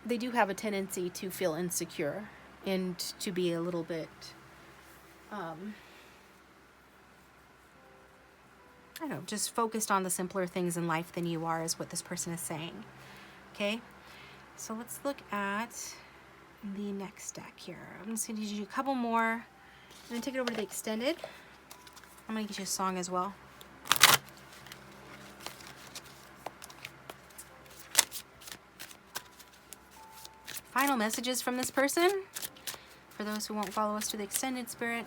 Speaker 1: they do have a tendency to feel insecure and to be a little bit I don't know, just focused on the simpler things in life than you are, is what this person is saying. Okay, so let's look at the next deck here. I'm just going to do a couple more. I'm going to take it over to the extended. I'm going to get you a song as well. Final messages from this person for those who won't follow us to the extended, Spirit.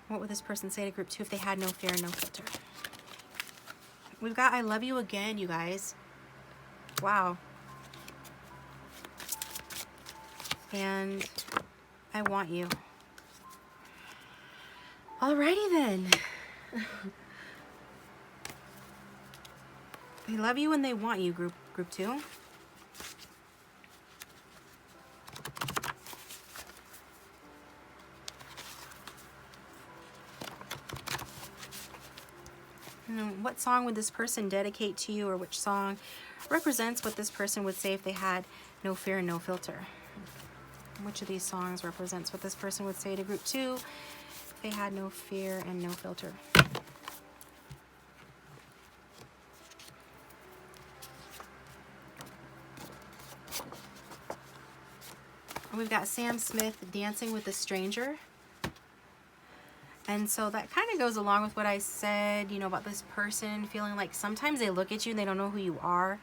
Speaker 1: What would this person say to group 2 if they had no fear and no filter? We've got I love you again, you guys. Wow. And I want you. Alrighty then. They love you and they want you, group 2. What song would this person dedicate to you, or which song represents what this person would say if they had no fear and no filter? Which of these songs represents what this person would say to group 2 if they had no fear and no filter? We've got Sam Smith, Dancing with a Stranger. And so that kind of goes along with what I said, you know, about this person feeling like sometimes they look at you and they don't know who you are.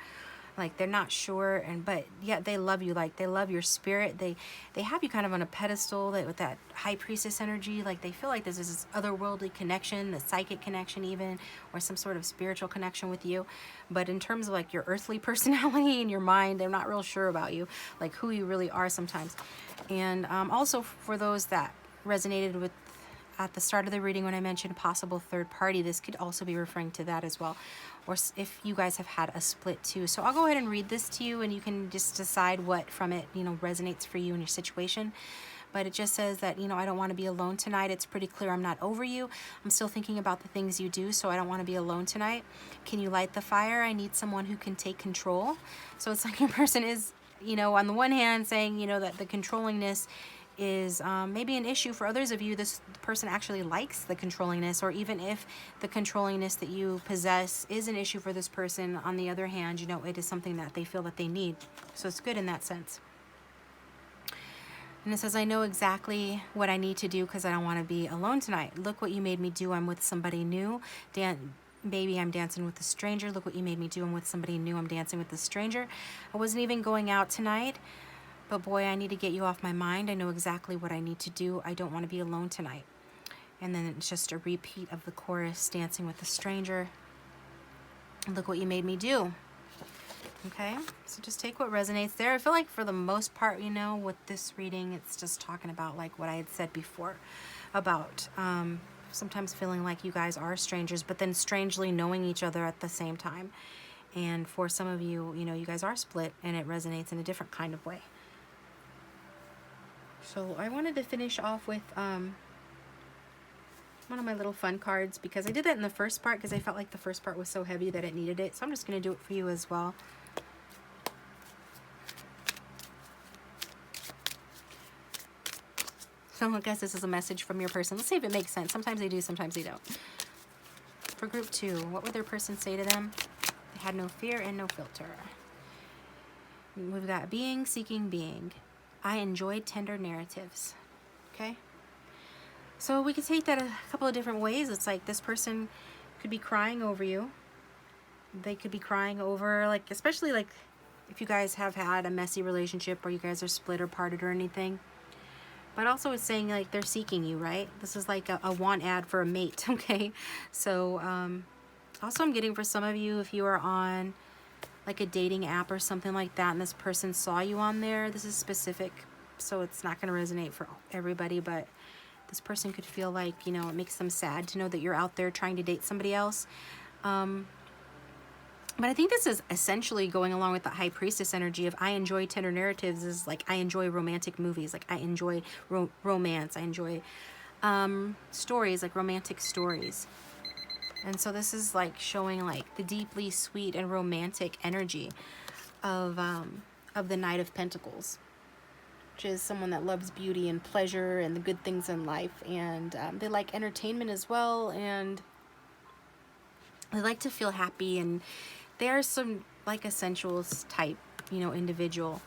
Speaker 1: Like they're not sure, but yet they love you. Like they love your spirit. They have you kind of on a pedestal, with that high priestess energy. Like they feel like there's this otherworldly connection, the psychic connection even, or some sort of spiritual connection with you. But in terms of like your earthly personality and your mind, they're not real sure about you, like who you really are sometimes. And also for those that resonated with at the start of the reading when I mentioned possible third party, this could also be referring to that as well, or if you guys have had a split too. So I'll go ahead and read this to you and you can just decide what from it, you know, resonates for you in your situation. But it just says that, you know, I don't want to be alone tonight. It's pretty clear I'm not over you. I'm still thinking about the things you do, so I don't want to be alone tonight. Can you light the fire? I need someone who can take control. So it's like your person is, you know, on the one hand saying, you know, that the controllingness is maybe an issue for others of you. This person actually likes the controllingness, or even if the controllingness that you possess is an issue for this person, on the other hand, you know, it is something that they feel that they need. So it's good in that sense. And it says, I know exactly what I need to do because I don't want to be alone tonight. Look what you made me do. I'm with somebody new. Baby, I'm dancing with a stranger. Look what you made me do. I'm with somebody new. I'm dancing with a stranger. I wasn't even going out tonight. But boy, I need to get you off my mind. I know exactly what I need to do. I don't want to be alone tonight. And then it's just a repeat of the chorus, dancing with a stranger. Look what you made me do. Okay, so just take what resonates there. I feel like for the most part, you know, with this reading, it's just talking about like what I had said before about sometimes feeling like you guys are strangers, but then strangely knowing each other at the same time. And for some of you, you know, you guys are split and it resonates in a different kind of way. So I wanted to finish off with one of my little fun cards, because I did that in the first part because I felt like the first part was so heavy that it needed it. So I'm just going to do it for you as well. So I guess this is a message from your person. Let's see if it makes sense. Sometimes they do, sometimes they don't. For group 2, what would their person say to them? They had no fear and no filter. We've got being, seeking, being. I enjoyed tender narratives. Okay? So we could take that a couple of different ways. It's like this person could be crying over you. They could be crying over, like, especially like if you guys have had a messy relationship or you guys are split or parted or anything. But also it's saying like they're seeking you, right? This is like a want ad for a mate, okay? So also I'm getting for some of you, if you are on like a dating app or something like that and this person saw you on there, this is specific, so it's not going to resonate for everybody, but this person could feel like, you know, it makes them sad to know that you're out there trying to date somebody else. But I think this is essentially going along with the High Priestess energy of I enjoy tender narratives, is like I enjoy romantic movies, like I enjoy romance, I enjoy stories, like romantic stories. And so this is like showing like the deeply sweet and romantic energy of the Knight of Pentacles, which is someone that loves beauty and pleasure and the good things in life, and they like entertainment as well, and they like to feel happy, and they are some like a sensualist type, you know, individual.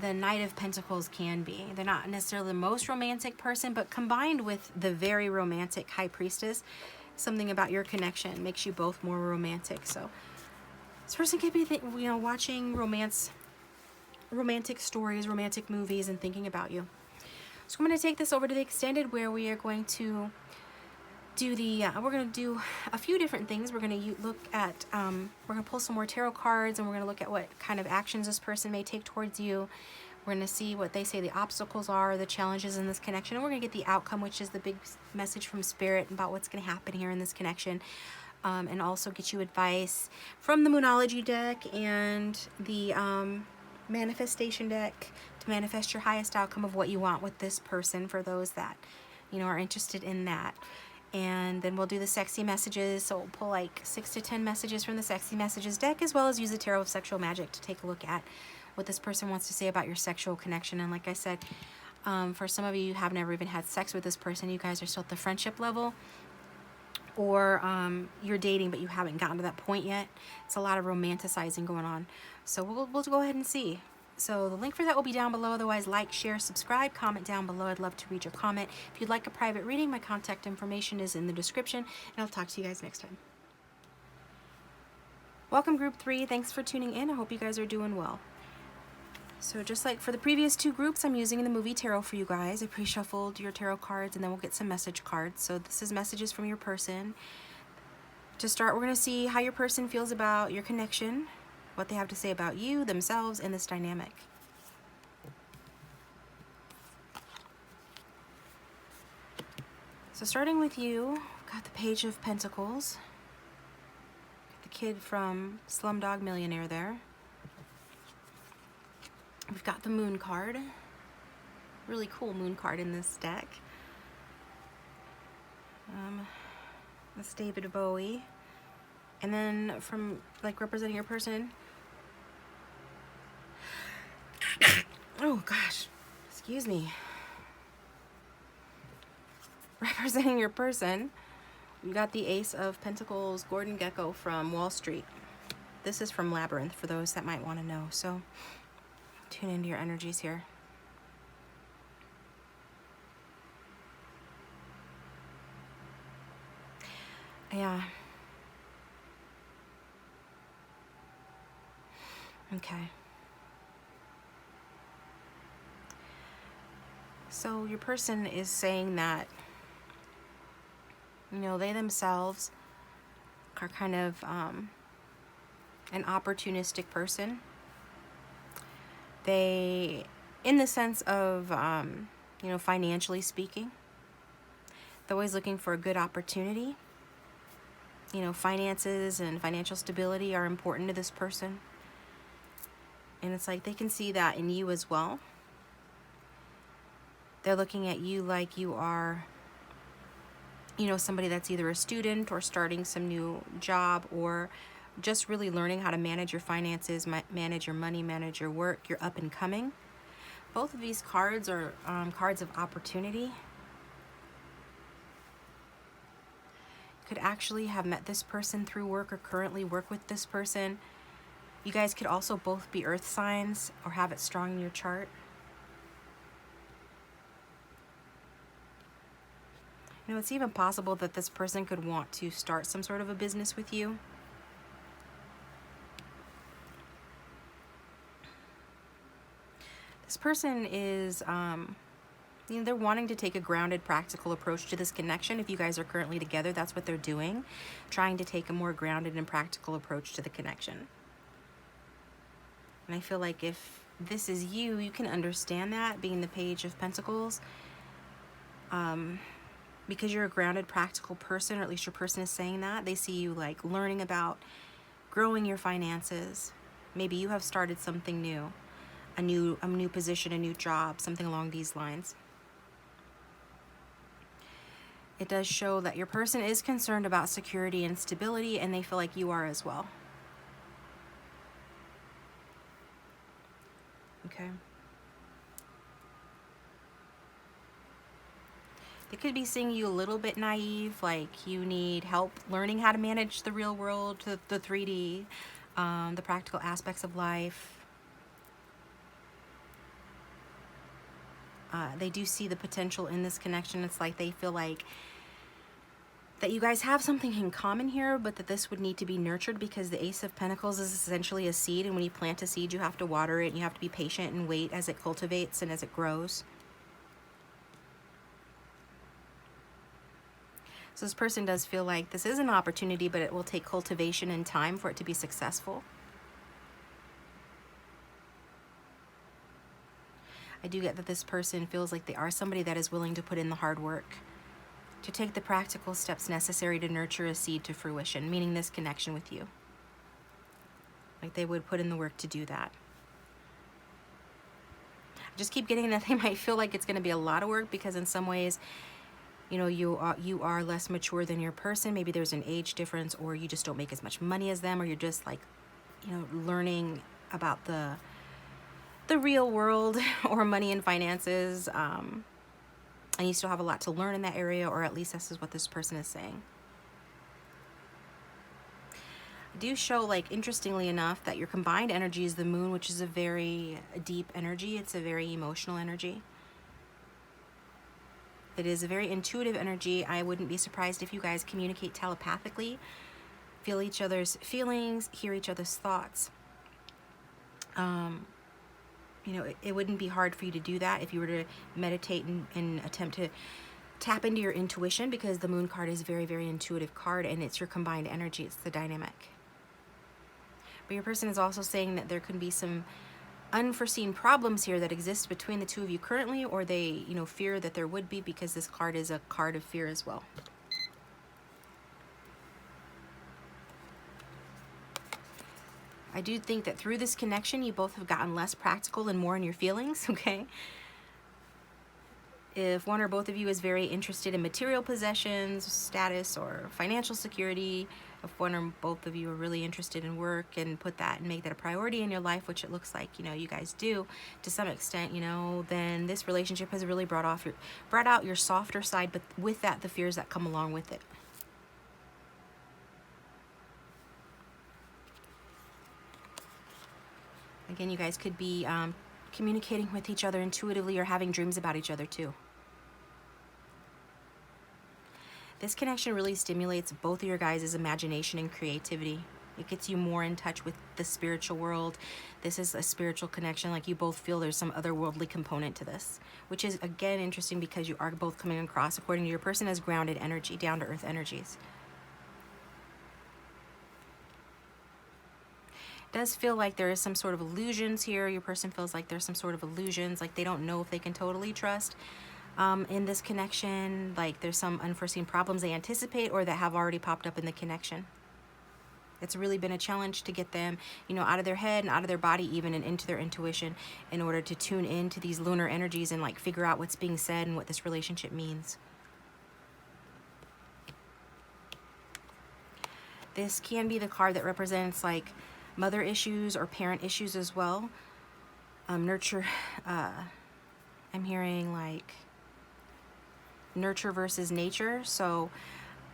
Speaker 1: The Knight of Pentacles can be. They're not necessarily the most romantic person, but combined with the very romantic High Priestess, something about your connection makes you both more romantic. So this person could be, you know, watching romantic stories, romantic movies, and thinking about you. So I'm going to take this over to the extended, where we are going to do the we're going to do a few different things. We're going to look at we're going to pull some more tarot cards, and we're going to look at what kind of actions this person may take towards you. We're going to see what they say the obstacles are, the challenges in this connection, and we're going to get the outcome, which is the big message from Spirit about what's going to happen here in this connection, and also get you advice from the Moonology deck and the manifestation deck to manifest your highest outcome of what you want with this person, for those that, you know, are interested in that. And then we'll do the sexy messages. So we'll pull like 6 to 10 messages from the sexy messages deck, as well as use the Tarot of Sexual Magic to take a look at what this person wants to say about your sexual connection. And like I said, for some of you, you have never even had sex with this person. You guys are still at the friendship level, or you're dating but you haven't gotten to that point yet. It's a lot of romanticizing going on. So we'll go ahead and see. So the link for that will be down below. Otherwise, like, share, subscribe, comment down below. I'd love to read your comment. If you'd like a private reading, my contact information is in the description, and I'll talk to you guys next time. Welcome, Group 3. Thanks for tuning in. I hope you guys are doing well. So just like for the previous 2 groups, I'm using the movie tarot for you guys. I pre-shuffled your tarot cards, and then we'll get some message cards. So this is messages from your person. To start, we're going to see how your person feels about your connection, what they have to say about you, themselves, and this dynamic. So starting with you, got the Page of Pentacles. The kid from Slumdog Millionaire there. We've got the Moon card. Really cool Moon card in this deck. That's David Bowie. And then from, like, representing your person. Oh, gosh. Excuse me. Representing your person, you got the Ace of Pentacles, Gordon Gekko from Wall Street. This is from Labyrinth, for those that might want to know. So tune into your energies here. Yeah. Okay. So your person is saying that, you know, they themselves are kind of an opportunistic person. They, in the sense of, you know, financially speaking, they're always looking for a good opportunity. You know, finances and financial stability are important to this person. And it's like they can see that in you as well. They're looking at you like you are, you know, somebody that's either a student or starting some new job, or just really learning how to manage your finances, manage your money, manage your work. You're up and coming. Both of these cards are cards of opportunity. Could actually have met this person through work or currently work with this person. You guys could also both be earth signs or have it strong in your chart. You know, it's even possible that this person could want to start some sort of a business with you. This person is, you know, they're wanting to take a grounded, practical approach to this connection. If you guys are currently together, that's what they're doing, trying to take a more grounded and practical approach to the connection. And I feel like if this is you, you can understand that, being the Page of Pentacles. Because you're a grounded, practical person, or at least your person is saying that. They see you like learning about growing your finances. Maybe you have started something new, a new position, a new job, something along these lines. It does show that your person is concerned about security and stability, and they feel like you are as well. Okay. They could be seeing you a little bit naive, like you need help learning how to manage the real world, the 3D, the practical aspects of life. They do see the potential in this connection. It's like they feel like that you guys have something in common here, but that this would need to be nurtured, because the Ace of Pentacles is essentially a seed, and when you plant a seed, you have to water it, and you have to be patient and wait as it cultivates and as it grows. So this person does feel like this is an opportunity, but it will take cultivation and time for it to be successful. I do get that this person feels like they are somebody that is willing to put in the hard work, to take the practical steps necessary to nurture a seed to fruition, meaning this connection with you. Like they would put in the work to do that. I just keep getting that they might feel like it's going to be a lot of work, because in some ways, you know, you are less mature than your person. Maybe there's an age difference, or you just don't make as much money as them, or you're just like, you know, learning about the real world or money and finances, and you still have a lot to learn in that area, or at least this is what this person is saying. I do show, like, interestingly enough, that your combined energy is the moon, which is a very deep energy. It's a very emotional energy. It is a very intuitive energy. I wouldn't be surprised if you guys communicate telepathically, feel each other's feelings, hear each other's thoughts. You know, it wouldn't be hard for you to do that if you were to meditate and attempt to tap into your intuition, because the moon card is a very, very intuitive card, and it's your combined energy. It's the dynamic. But your person is also saying that there could be some unforeseen problems here that exist between the two of you currently, or they, you know, fear that there would be, because this card is a card of fear as well. I do think that through this connection, you both have gotten less practical and more in your feelings, okay? If one or both of you is very interested in material possessions, status, or financial security, if one or both of you are really interested in work and put that and make that a priority in your life, which it looks like, you know, you guys do to some extent, you know, then this relationship has really brought out your softer side, but with that, the fears that come along with it. Again, you guys could be communicating with each other intuitively, or having dreams about each other too. This connection really stimulates both of your guys' imagination and creativity. It gets you more in touch with the spiritual world. This is a spiritual connection, like you both feel there's some otherworldly component to this, which is, again, interesting, because you are both coming across, according to your person, as grounded energy, down-to-earth energies. Does feel like there is some sort of illusions here. Your person feels like there's some sort of illusions, like they don't know if they can totally trust. in this connection, like there's some unforeseen problems they anticipate or that have already popped up in the connection. It's really been a challenge to get them, you know, out of their head and out of their body even, and into their intuition, in order to tune into these lunar energies and like figure out what's being said and what this relationship means. This can be the card that represents like mother issues or parent issues as well. Nurture, I'm hearing like nurture versus nature. So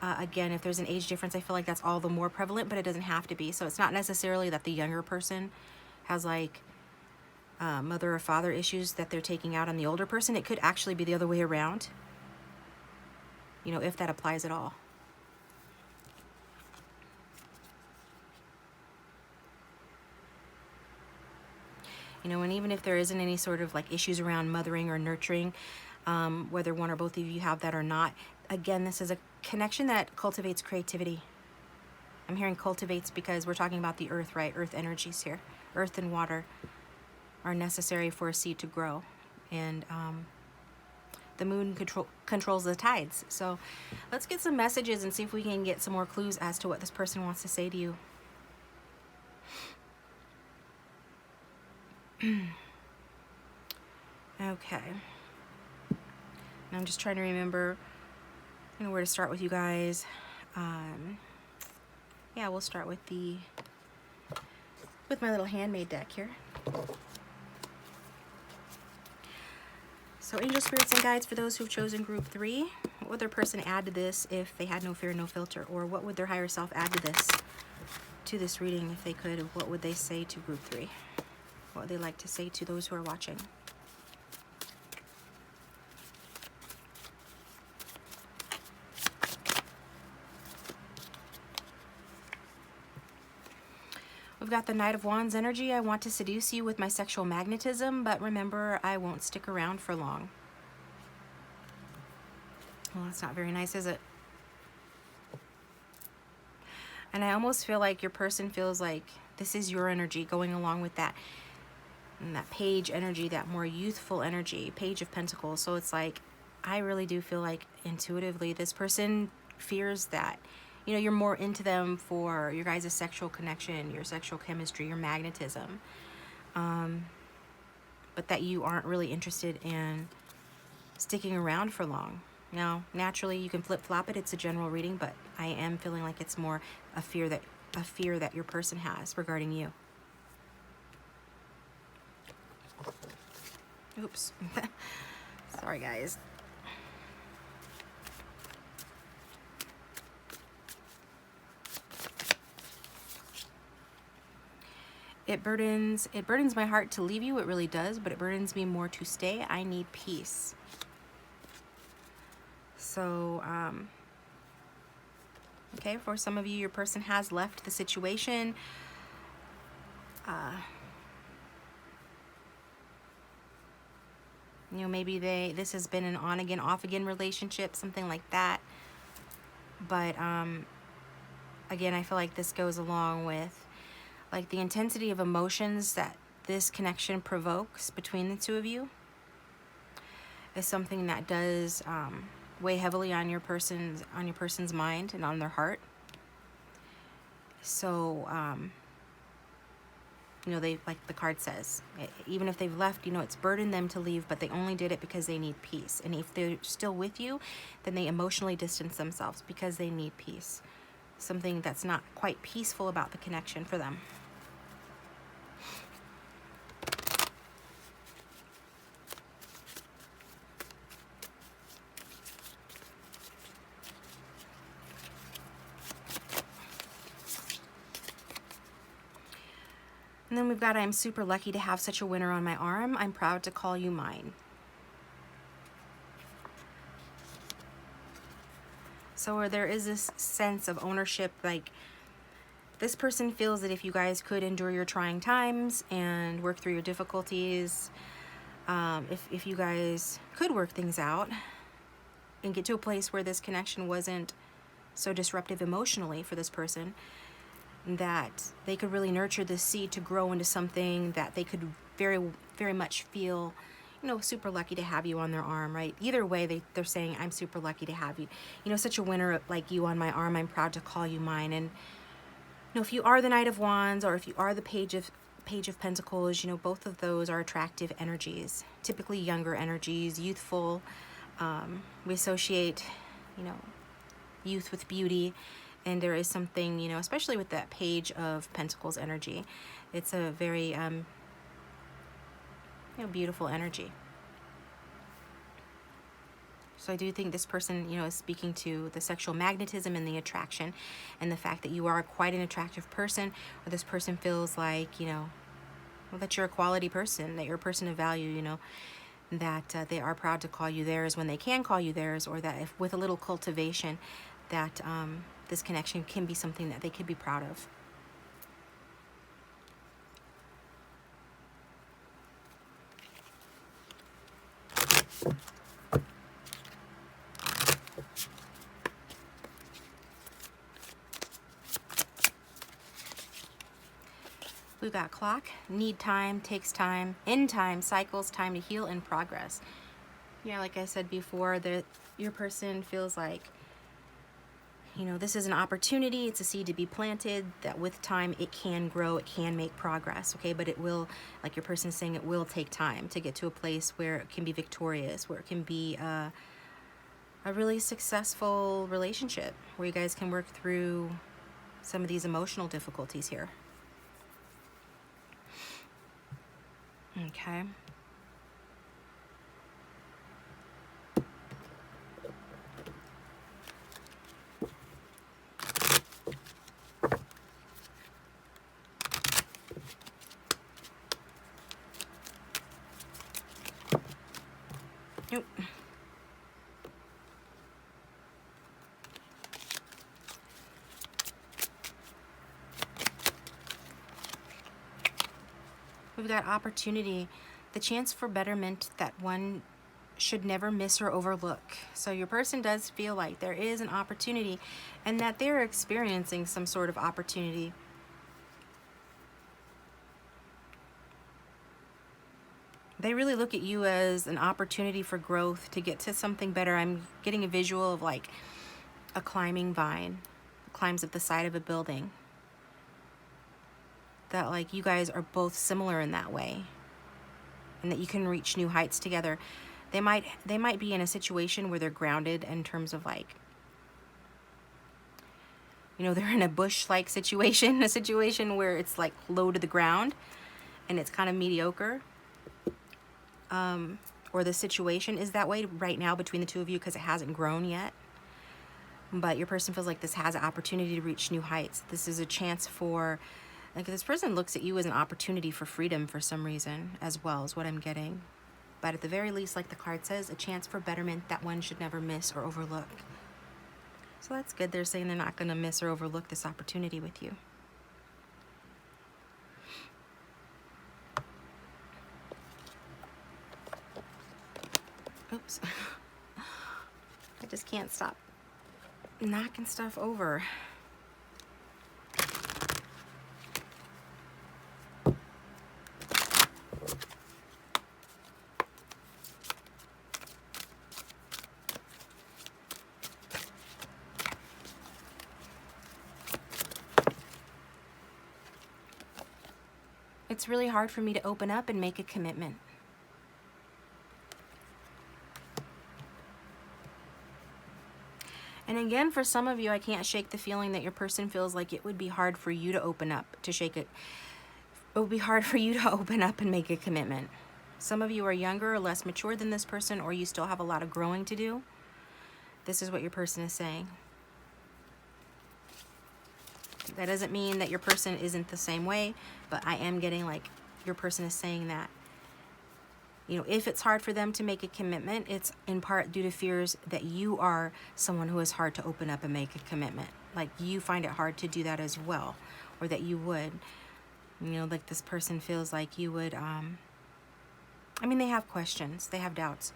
Speaker 1: again, if there's an age difference, I feel like that's all the more prevalent, but it doesn't have to be. So it's not necessarily that the younger person has like mother or father issues that they're taking out on the older person. It could actually be the other way around, you know, if that applies at all. You know, and even if there isn't any sort of like issues around mothering or nurturing, whether one or both of you have that or not, again, this is a connection that cultivates creativity. I'm hearing cultivates because we're talking about the earth, right? Earth energies here. Earth and water are necessary for a seed to grow. And the moon controls the tides. So let's get some messages and see if we can get some more clues as to what this person wants to say to you. Okay. I'm just trying to remember, you know, where to start with you guys. Yeah, we'll start with my little handmade deck here. So angel spirits and guides for those who've chosen group 3. What would their person add to this if they had no fear, no filter? Or what would their higher self add to this reading if they could? What would they say to group 3? What would they like to say to those who are watching? We've got the Knight of Wands energy. I want to seduce you with my sexual magnetism, but remember, I won't stick around for long. Well, that's not very nice, is it? And I almost feel like your person feels like this is your energy going along with that. And that Page energy, that more youthful energy, Page of Pentacles. So it's like, I really do feel like intuitively this person fears that, you know, you're more into them for your guys' sexual connection, your sexual chemistry, your magnetism. But that you aren't really interested in sticking around for long. Now, naturally, you can flip-flop it. It's a general reading, but I am feeling like it's more a fear that your person has regarding you. Oops. Sorry, guys. It burdens my heart to leave you. It really does, but it burdens me more to stay. I need peace. So, okay, for some of you, your person has left the situation. You know, maybe this has been an on again, off again relationship, something like that. But again, I feel like this goes along with like the intensity of emotions that this connection provokes between the two of you is something that does weigh heavily on your person's mind and on their heart. So you know, they, like the card says, even if they've left, you know, it's burdened them to leave, but they only did it because they need peace. And if they're still with you, then they emotionally distance themselves because they need peace. Something that's not quite peaceful about the connection for them. And then we've got, I'm super lucky to have such a winner on my arm. I'm proud to call you mine. So where there is this sense of ownership, like this person feels that if you guys could endure your trying times and work through your difficulties, if you guys could work things out and get to a place where this connection wasn't so disruptive emotionally for this person, that they could really nurture this seed to grow into something that they could very, very much feel, you know, super lucky to have you on their arm, right? Either way, they're saying, I'm super lucky to have you. You know, such a winner like you on my arm, I'm proud to call you mine. And, you know, if you are the Knight of Wands or if you are the Page of Pentacles, you know, both of those are attractive energies, typically younger energies, youthful. We associate, you know, youth with beauty. And there is something, you know, especially with that Page of Pentacles energy, it's a very, you know, beautiful energy. So I do think this person, you know, is speaking to the sexual magnetism and the attraction and the fact that you are quite an attractive person, or this person feels like, you know, well, that you're a quality person, that you're a person of value, you know, that they are proud to call you theirs when they can call you theirs, or that if with a little cultivation that this connection can be something that they could be proud of. We've got clock, need time, takes time, in time, cycles, time to heal, and progress. Yeah, like I said before, that your person feels like, you know, this is an opportunity, it's a seed to be planted, that with time it can grow, it can make progress, okay? But it will, like your person is saying, it will take time to get to a place where it can be victorious, where it can be a really successful relationship, where you guys can work through some of these emotional difficulties here. Okay. Nope. We've got opportunity, the chance for betterment that one should never miss or overlook. So your person does feel like there is an opportunity and that they're experiencing some sort of opportunity. They really look at you as an opportunity for growth, to get to something better. I'm getting a visual of like a climbing vine, climbs up the side of a building. That like you guys are both similar in that way, and that you can reach new heights together. They might be in a situation where they're grounded in terms of like, you know, they're in a bush-like situation, a situation where it's like low to the ground and it's kind of mediocre. Or the situation is that way right now between the two of you because it hasn't grown yet. But your person feels like this has an opportunity to reach new heights. This is a chance for, like this person looks at you as an opportunity for freedom for some reason as well, is what I'm getting. But at the very least, like the card says, a chance for betterment that one should never miss or overlook. So that's good. They're saying they're not going to miss or overlook this opportunity with you. Oops. I just can't stop knocking stuff over. It's really hard for me to open up and make a commitment. And again, for some of you, I can't shake the feeling that your person feels like it would be hard for you to open up, to shake it. It would be hard for you to open up and make a commitment. Some of you are younger or less mature than this person, or you still have a lot of growing to do. This is what your person is saying. That doesn't mean that your person isn't the same way, but I am getting like your person is saying that, you know, if it's hard for them to make a commitment, it's in part due to fears that you are someone who is hard to open up and make a commitment. Like you find it hard to do that as well, or that you would, you know, like this person feels like you would, I mean, they have questions, they have doubts.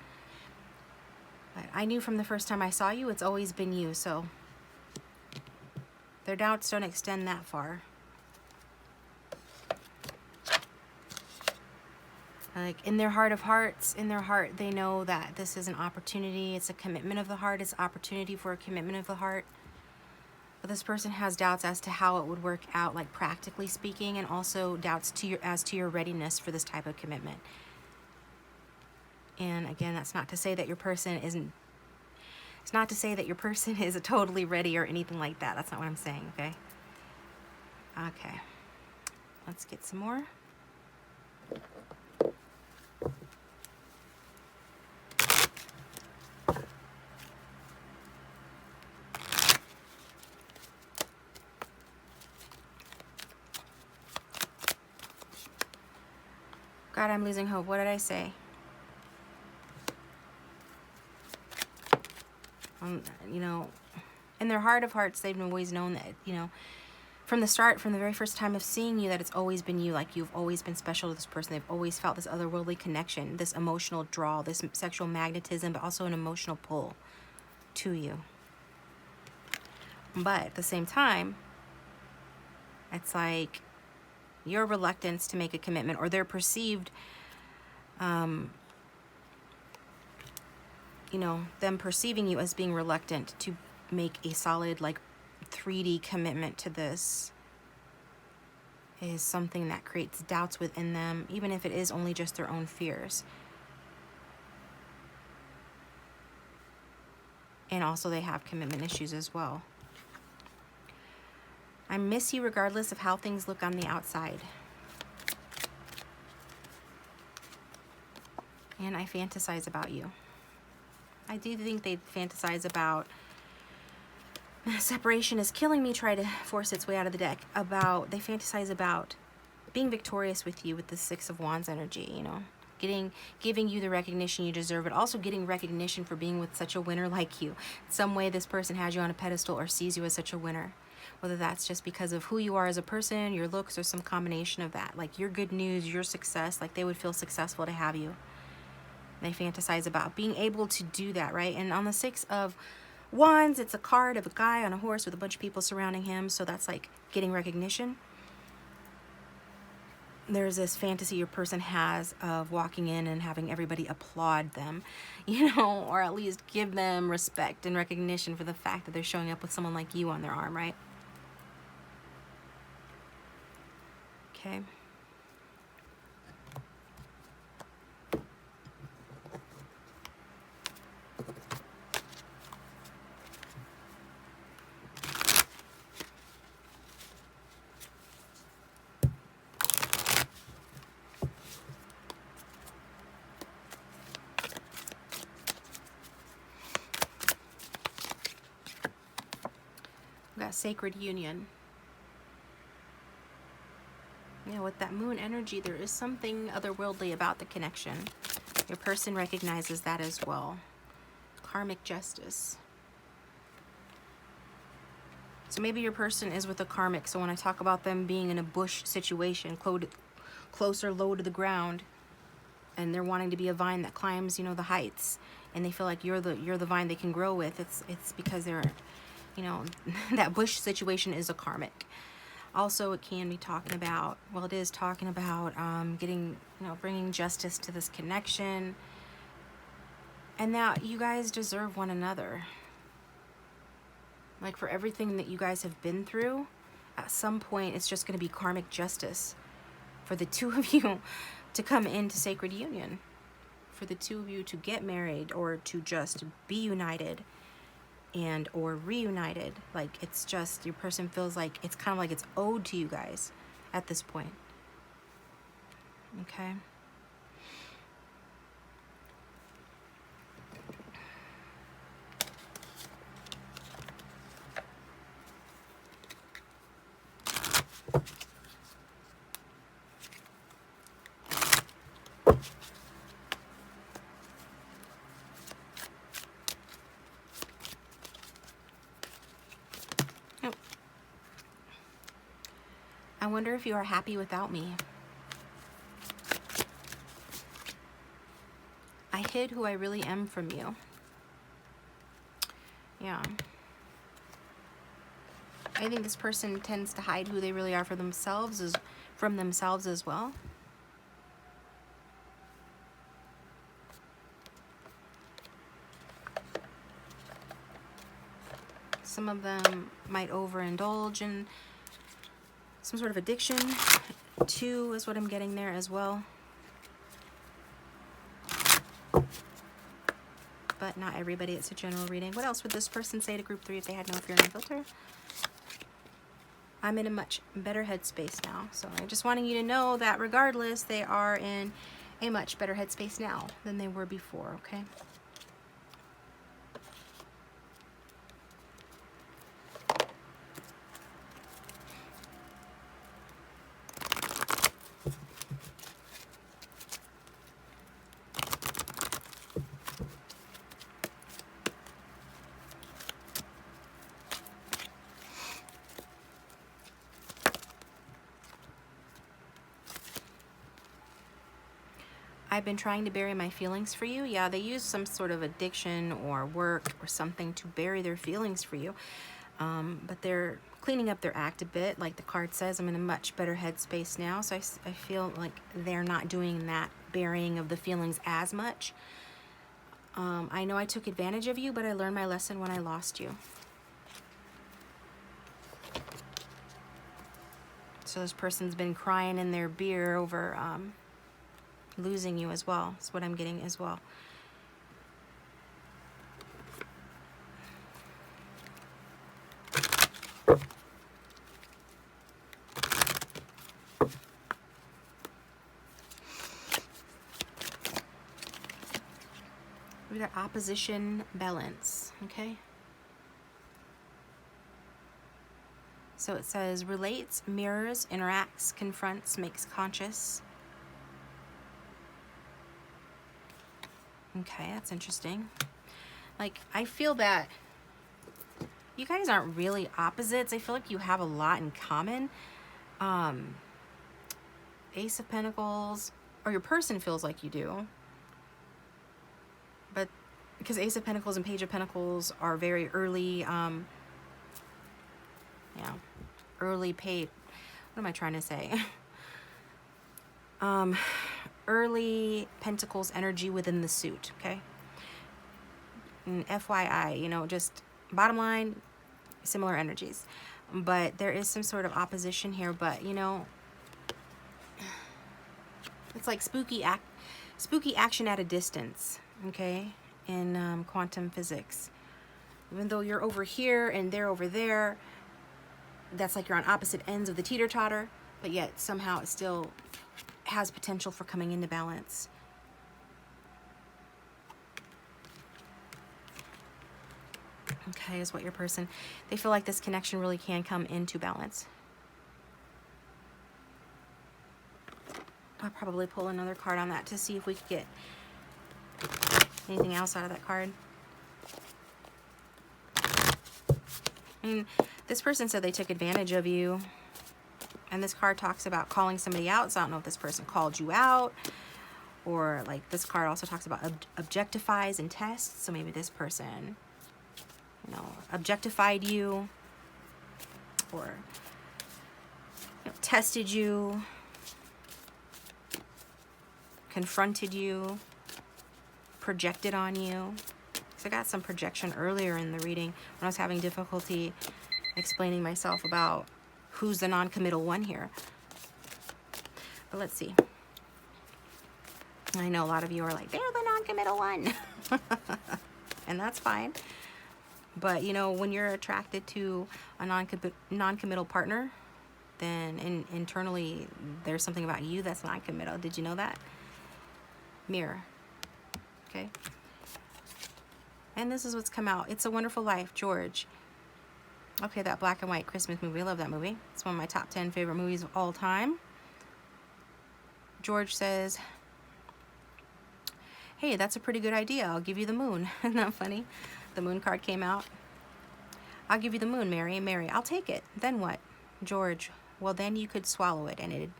Speaker 1: But I knew from the first time I saw you, it's always been you, so their doubts don't extend that far. Like in their heart of hearts, in their heart, they know that this is an opportunity. It's a commitment of the heart. It's opportunity for a commitment of the heart. But this person has doubts as to how it would work out, like practically speaking, and also doubts as to your readiness for this type of commitment. And again, that's not to say that your person isn't, it's not to say that your person is totally ready or anything like that. That's not what I'm saying, okay? Okay. Let's get some more. God, I'm losing hope. What did I say? You know, in their heart of hearts, they've always known that, you know, from the start, from the very first time of seeing you, that it's always been you. Like, you've always been special to this person. They've always felt this otherworldly connection, this emotional draw, this sexual magnetism, but also an emotional pull to you. But at the same time, it's like your reluctance to make a commitment, or their perceived, you know, them perceiving you as being reluctant to make a solid, like, 3D commitment to this is something that creates doubts within them, even if it is only just their own fears. And also they have commitment issues as well. I miss you regardless of how things look on the outside. And I fantasize about you. I do think they fantasize about separation is killing me, try to force its way out of the deck. They fantasize about being victorious with you with the Six of Wands energy, you know, giving you the recognition you deserve, but also getting recognition for being with such a winner like you. Some way this person has you on a pedestal or sees you as such a winner, whether that's just because of who you are as a person, your looks, or some combination of that. Like your good news, your success, like they would feel successful to have you. They fantasize about being able to do that, right? And on the Six of Wands, it's a card of a guy on a horse with a bunch of people surrounding him. So that's like getting recognition. There's this fantasy your person has of walking in and having everybody applaud them, you know, or at least give them respect and recognition for the fact that they're showing up with someone like you on their arm, right? Okay. We got sacred union. Yeah, with that moon energy, there is something otherworldly about the connection. Your person recognizes that as well. Karmic justice. So maybe your person is with a karmic. So when I talk about them being in a bush situation, closer, low to the ground, and they're wanting to be a vine that climbs, you know, the heights, and they feel like you're the vine they can grow with, it's because they're, you know, that bush situation is a karmic. Also, it can be talking about, well, it is talking about getting, you know, bringing justice to this connection, and that you guys deserve one another. Like, for everything that you guys have been through, at some point it's just going to be karmic justice for the two of you to come into sacred union, for the two of you to get married or to just be united and or reunited. Like, it's just, your person feels like it's kind of like it's owed to you guys at this point. Okay. I wonder if you are happy without me. I hid who I really am from you. Yeah. I think this person tends to hide who they really are from themselves as well. Some of them might overindulge in some sort of addiction. 2 is what I'm getting there as well. But not everybody. It's a general reading. What else would this person say to group 3 if they had no fear, no filter? I'm in a much better headspace now. So I'm just wanting you to know that regardless, they are in a much better headspace now than they were before, okay? I've been trying to bury my feelings for you. Yeah, they use some sort of addiction or work or something to bury their feelings for you. But they're cleaning up their act a bit. Like the card says, I'm in a much better headspace now. So I feel like they're not doing that burying of the feelings as much. I know I took advantage of you, but I learned my lesson when I lost you. So this person's been crying in their beer over losing you as well. That's what I'm getting as well. We got opposition, balance, okay? So it says relates, mirrors, interacts, confronts, makes conscious. Okay, that's interesting. Like, I feel that you guys aren't really opposites. I feel like you have a lot in common. Ace of Pentacles, or your person feels like you do. But because Ace of Pentacles and Page of Pentacles are very early, early paid. What am I trying to say? Early Pentacles energy within the suit, okay? And FYI, you know, just bottom line, similar energies. But there is some sort of opposition here, but, you know, it's like spooky action at a distance, okay, in quantum physics. Even though you're over here and they're over there, that's like you're on opposite ends of the teeter-totter, but yet somehow it still has potential for coming into balance. Okay, is what your person, they feel like this connection really can come into balance. I'll probably pull another card on that to see if we could get anything else out of that card. I mean, this person said they took advantage of you. And this card talks about calling somebody out. So I don't know if this person called you out. Or like this card also talks about objectifies and tests. So maybe this person, you know, objectified you. Or tested you. Confronted you. Projected on you. So I got some projection earlier in the reading when I was having difficulty explaining myself about who's the non-committal one here. But let's see. I know a lot of you are like, they're the non-committal one. And that's fine. But, you know, when you're attracted to a non-committal partner, then internally there's something about you that's non-committal. Did you know that? Mirror. Okay. And this is what's come out. It's a Wonderful Life, George. Okay, that black and white Christmas movie. I love that movie. It's one of my top 10 favorite movies of all time. George says, hey, that's a pretty good idea. I'll give you the moon. Isn't that funny? The moon card came out. I'll give you the moon, Mary. Mary, I'll take it. Then what? George, well, then you could swallow it and it'd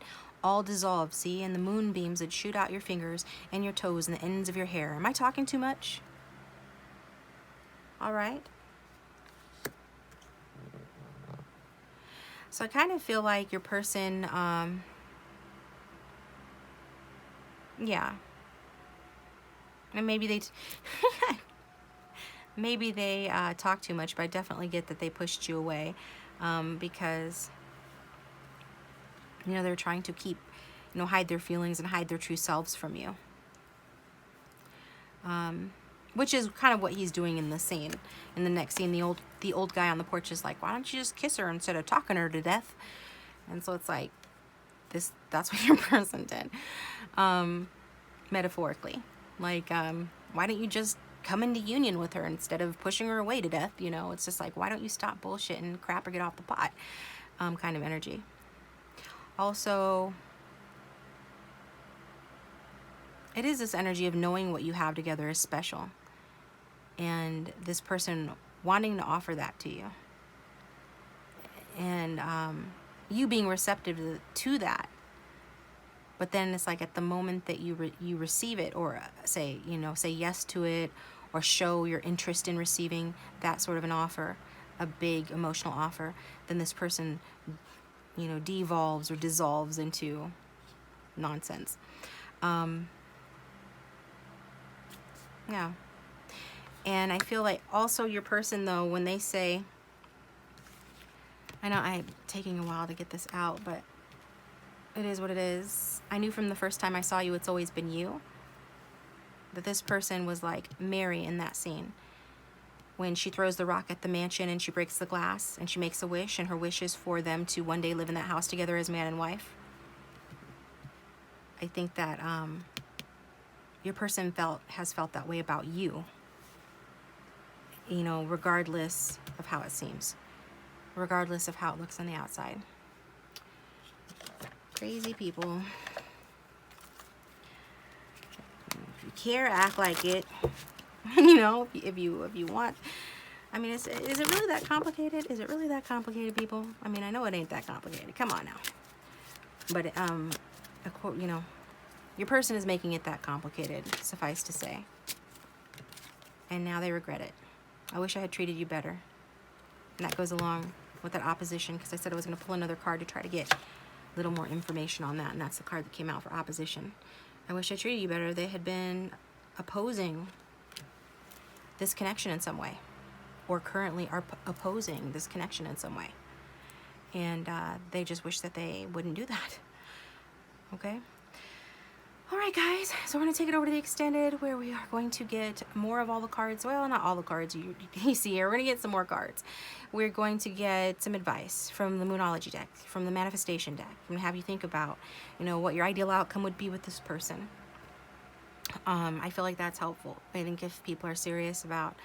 Speaker 1: all dissolve, see? And the moonbeams would shoot out your fingers and your toes and the ends of your hair. Am I talking too much? All right. So I kind of feel like your person, yeah. And maybe maybe they talk too much, but I definitely get that they pushed you away because, you know, they're trying to keep, you know, hide their feelings and hide their true selves from you. Which is kind of what he's doing in the scene. In the next scene, the old guy on the porch is like, why don't you just kiss her instead of talking her to death? And so it's like, that's what your person did. Metaphorically. Like, why don't you just come into union with her instead of pushing her away to death? You know, it's just like, why don't you stop bullshitting crap or get off the pot? Kind of energy. Also, it is this energy of knowing what you have together is special. And this person wanting to offer that to you. And you being receptive to that. But then it's like at the moment that you receive it, or say yes to it, or show your interest in receiving that sort of an offer, a big emotional offer, then this person, you know, devolves or dissolves into nonsense. Yeah. And I feel like also your person, though, when they say, I know I'm taking a while to get this out, but it is what it is. I knew from the first time I saw you, it's always been you. That this person was like Mary in that scene. When she throws the rock at the mansion and she breaks the glass and she makes a wish, and her wish is for them to one day live in that house together as man and wife. I think that your person has felt that way about you. You know, regardless of how it seems. Regardless of how it looks on the outside. Crazy people. If you care, act like it. You know, if you want. I mean, is it really that complicated? Is it really that complicated, people? I mean, I know it ain't that complicated. Come on now. But you know, your person is making it that complicated, suffice to say. And now they regret it. I wish I had treated you better. And that goes along with that opposition, because I said I was going to pull another card to try to get a little more information on that, and that's the card that came out for opposition. I wish I treated you better. They had been opposing this connection in some way, or currently are opposing this connection in some way. And they just wish that they wouldn't do that. Okay? All right, guys. So we're going to take it over to the extended, where we are going to get more of all the cards. Well, not all the cards you see here. We're going to get some more cards. We're going to get some advice from the Moonology deck, from the Manifestation deck. I'm going to have you think about, you know, what your ideal outcome would be with this person. I feel like that's helpful. I think if people are serious about,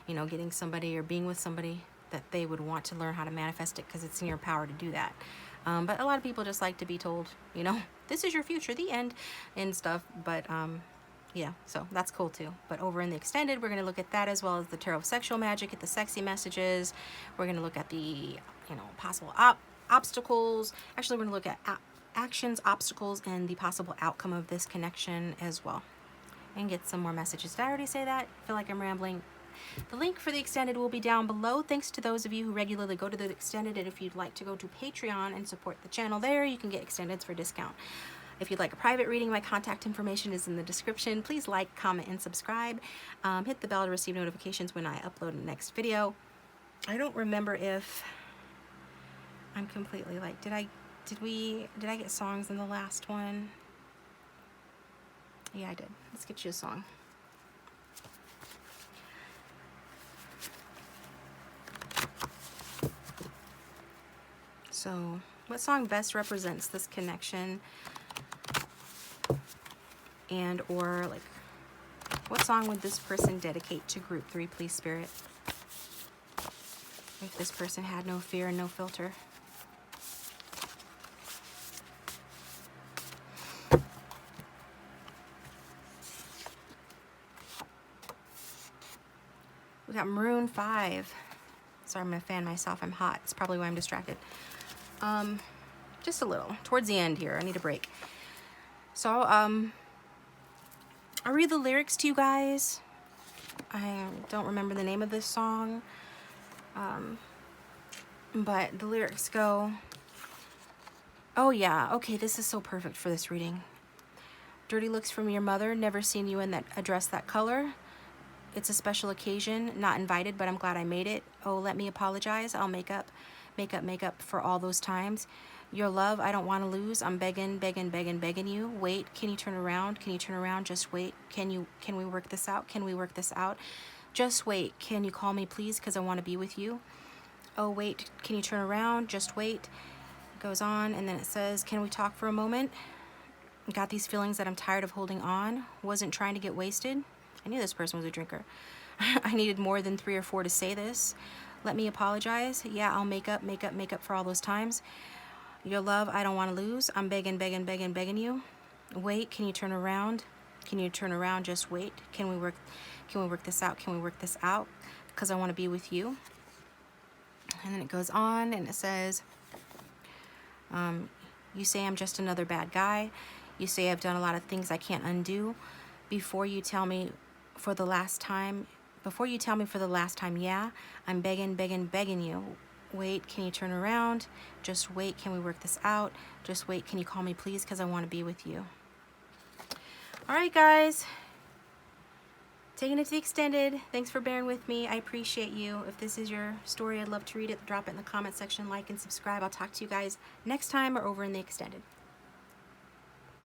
Speaker 1: you know, getting somebody or being with somebody, that they would want to learn how to manifest it, because it's in your power to do that. But a lot of people just like to be told, you know, this is your future, the end, and stuff. But yeah, so that's cool too. But over in the extended, we're going to look at that, as well as the Tarot of Sexual Magic, at the sexy messages. We're going to look at the, you know, possible obstacles. Actually, we're going to look at actions, obstacles, and the possible outcome of this connection as well. And get some more messages. Did I already say that? I feel like I'm rambling. The link for the extended will be down below. Thanks to those of you who regularly go to the extended. And if you'd like to go to Patreon and support the channel there, you can get extendeds for discount. If you'd like a private reading, my contact information is in the description. Please like, comment, and subscribe. Hit the bell to receive notifications when I upload the next video. I don't remember if I'm completely like, did I get songs in the last one? Yeah, I did. Let's get you a song. So, what song best represents this connection? And or like, what song would this person dedicate to group 3, please, Spirit? If this person had no fear and no filter. We got Maroon 5. Sorry, I'm going to fan myself. I'm hot. It's probably why I'm distracted. Just a little. Towards the end here. I need a break. So, I'll read the lyrics to you guys. I don't remember the name of this song. But the lyrics go, oh yeah, okay, this is so perfect for this reading. Dirty looks from your mother, never seen you in that a dress that color. it's a special occasion, not invited, but I'm glad I made it. Oh, let me apologize. I'll make up for all those times. Your love, I don't want to lose. I'm begging, begging, begging, begging you. Wait, can you turn around? Can you turn around? Just wait. Can we work this out? Can we work this out? Just wait. Can you call me, please? Because I want to be with you. Oh, wait, can you turn around? Just wait. It goes on, and then it says, can we talk for a moment? Got these feelings that I'm tired of holding on. Wasn't trying to get wasted. I knew this person was a drinker. I needed more than 3 or 4 to say this. Let me apologize. Yeah, I'll make up for all those times. Your love, I don't want to lose. I'm begging, begging, begging, begging you. Wait, can you turn around? Can you turn around? Just wait. Can we work this out? Can we work this out? Because I want to be with you. And then it goes on and it says, you say I'm just another bad guy. You say I've done a lot of things I can't undo. Before you tell me for the last time, yeah, I'm begging, begging, begging you. Wait, can you turn around? Just wait, can we work this out? Just wait, can you call me please? Because I want to be with you. All right, guys. Taking it to the extended. Thanks for bearing with me. I appreciate you. If this is your story, I'd love to read it. Drop it in the comment section, like and subscribe. I'll talk to you guys next time or over in the extended.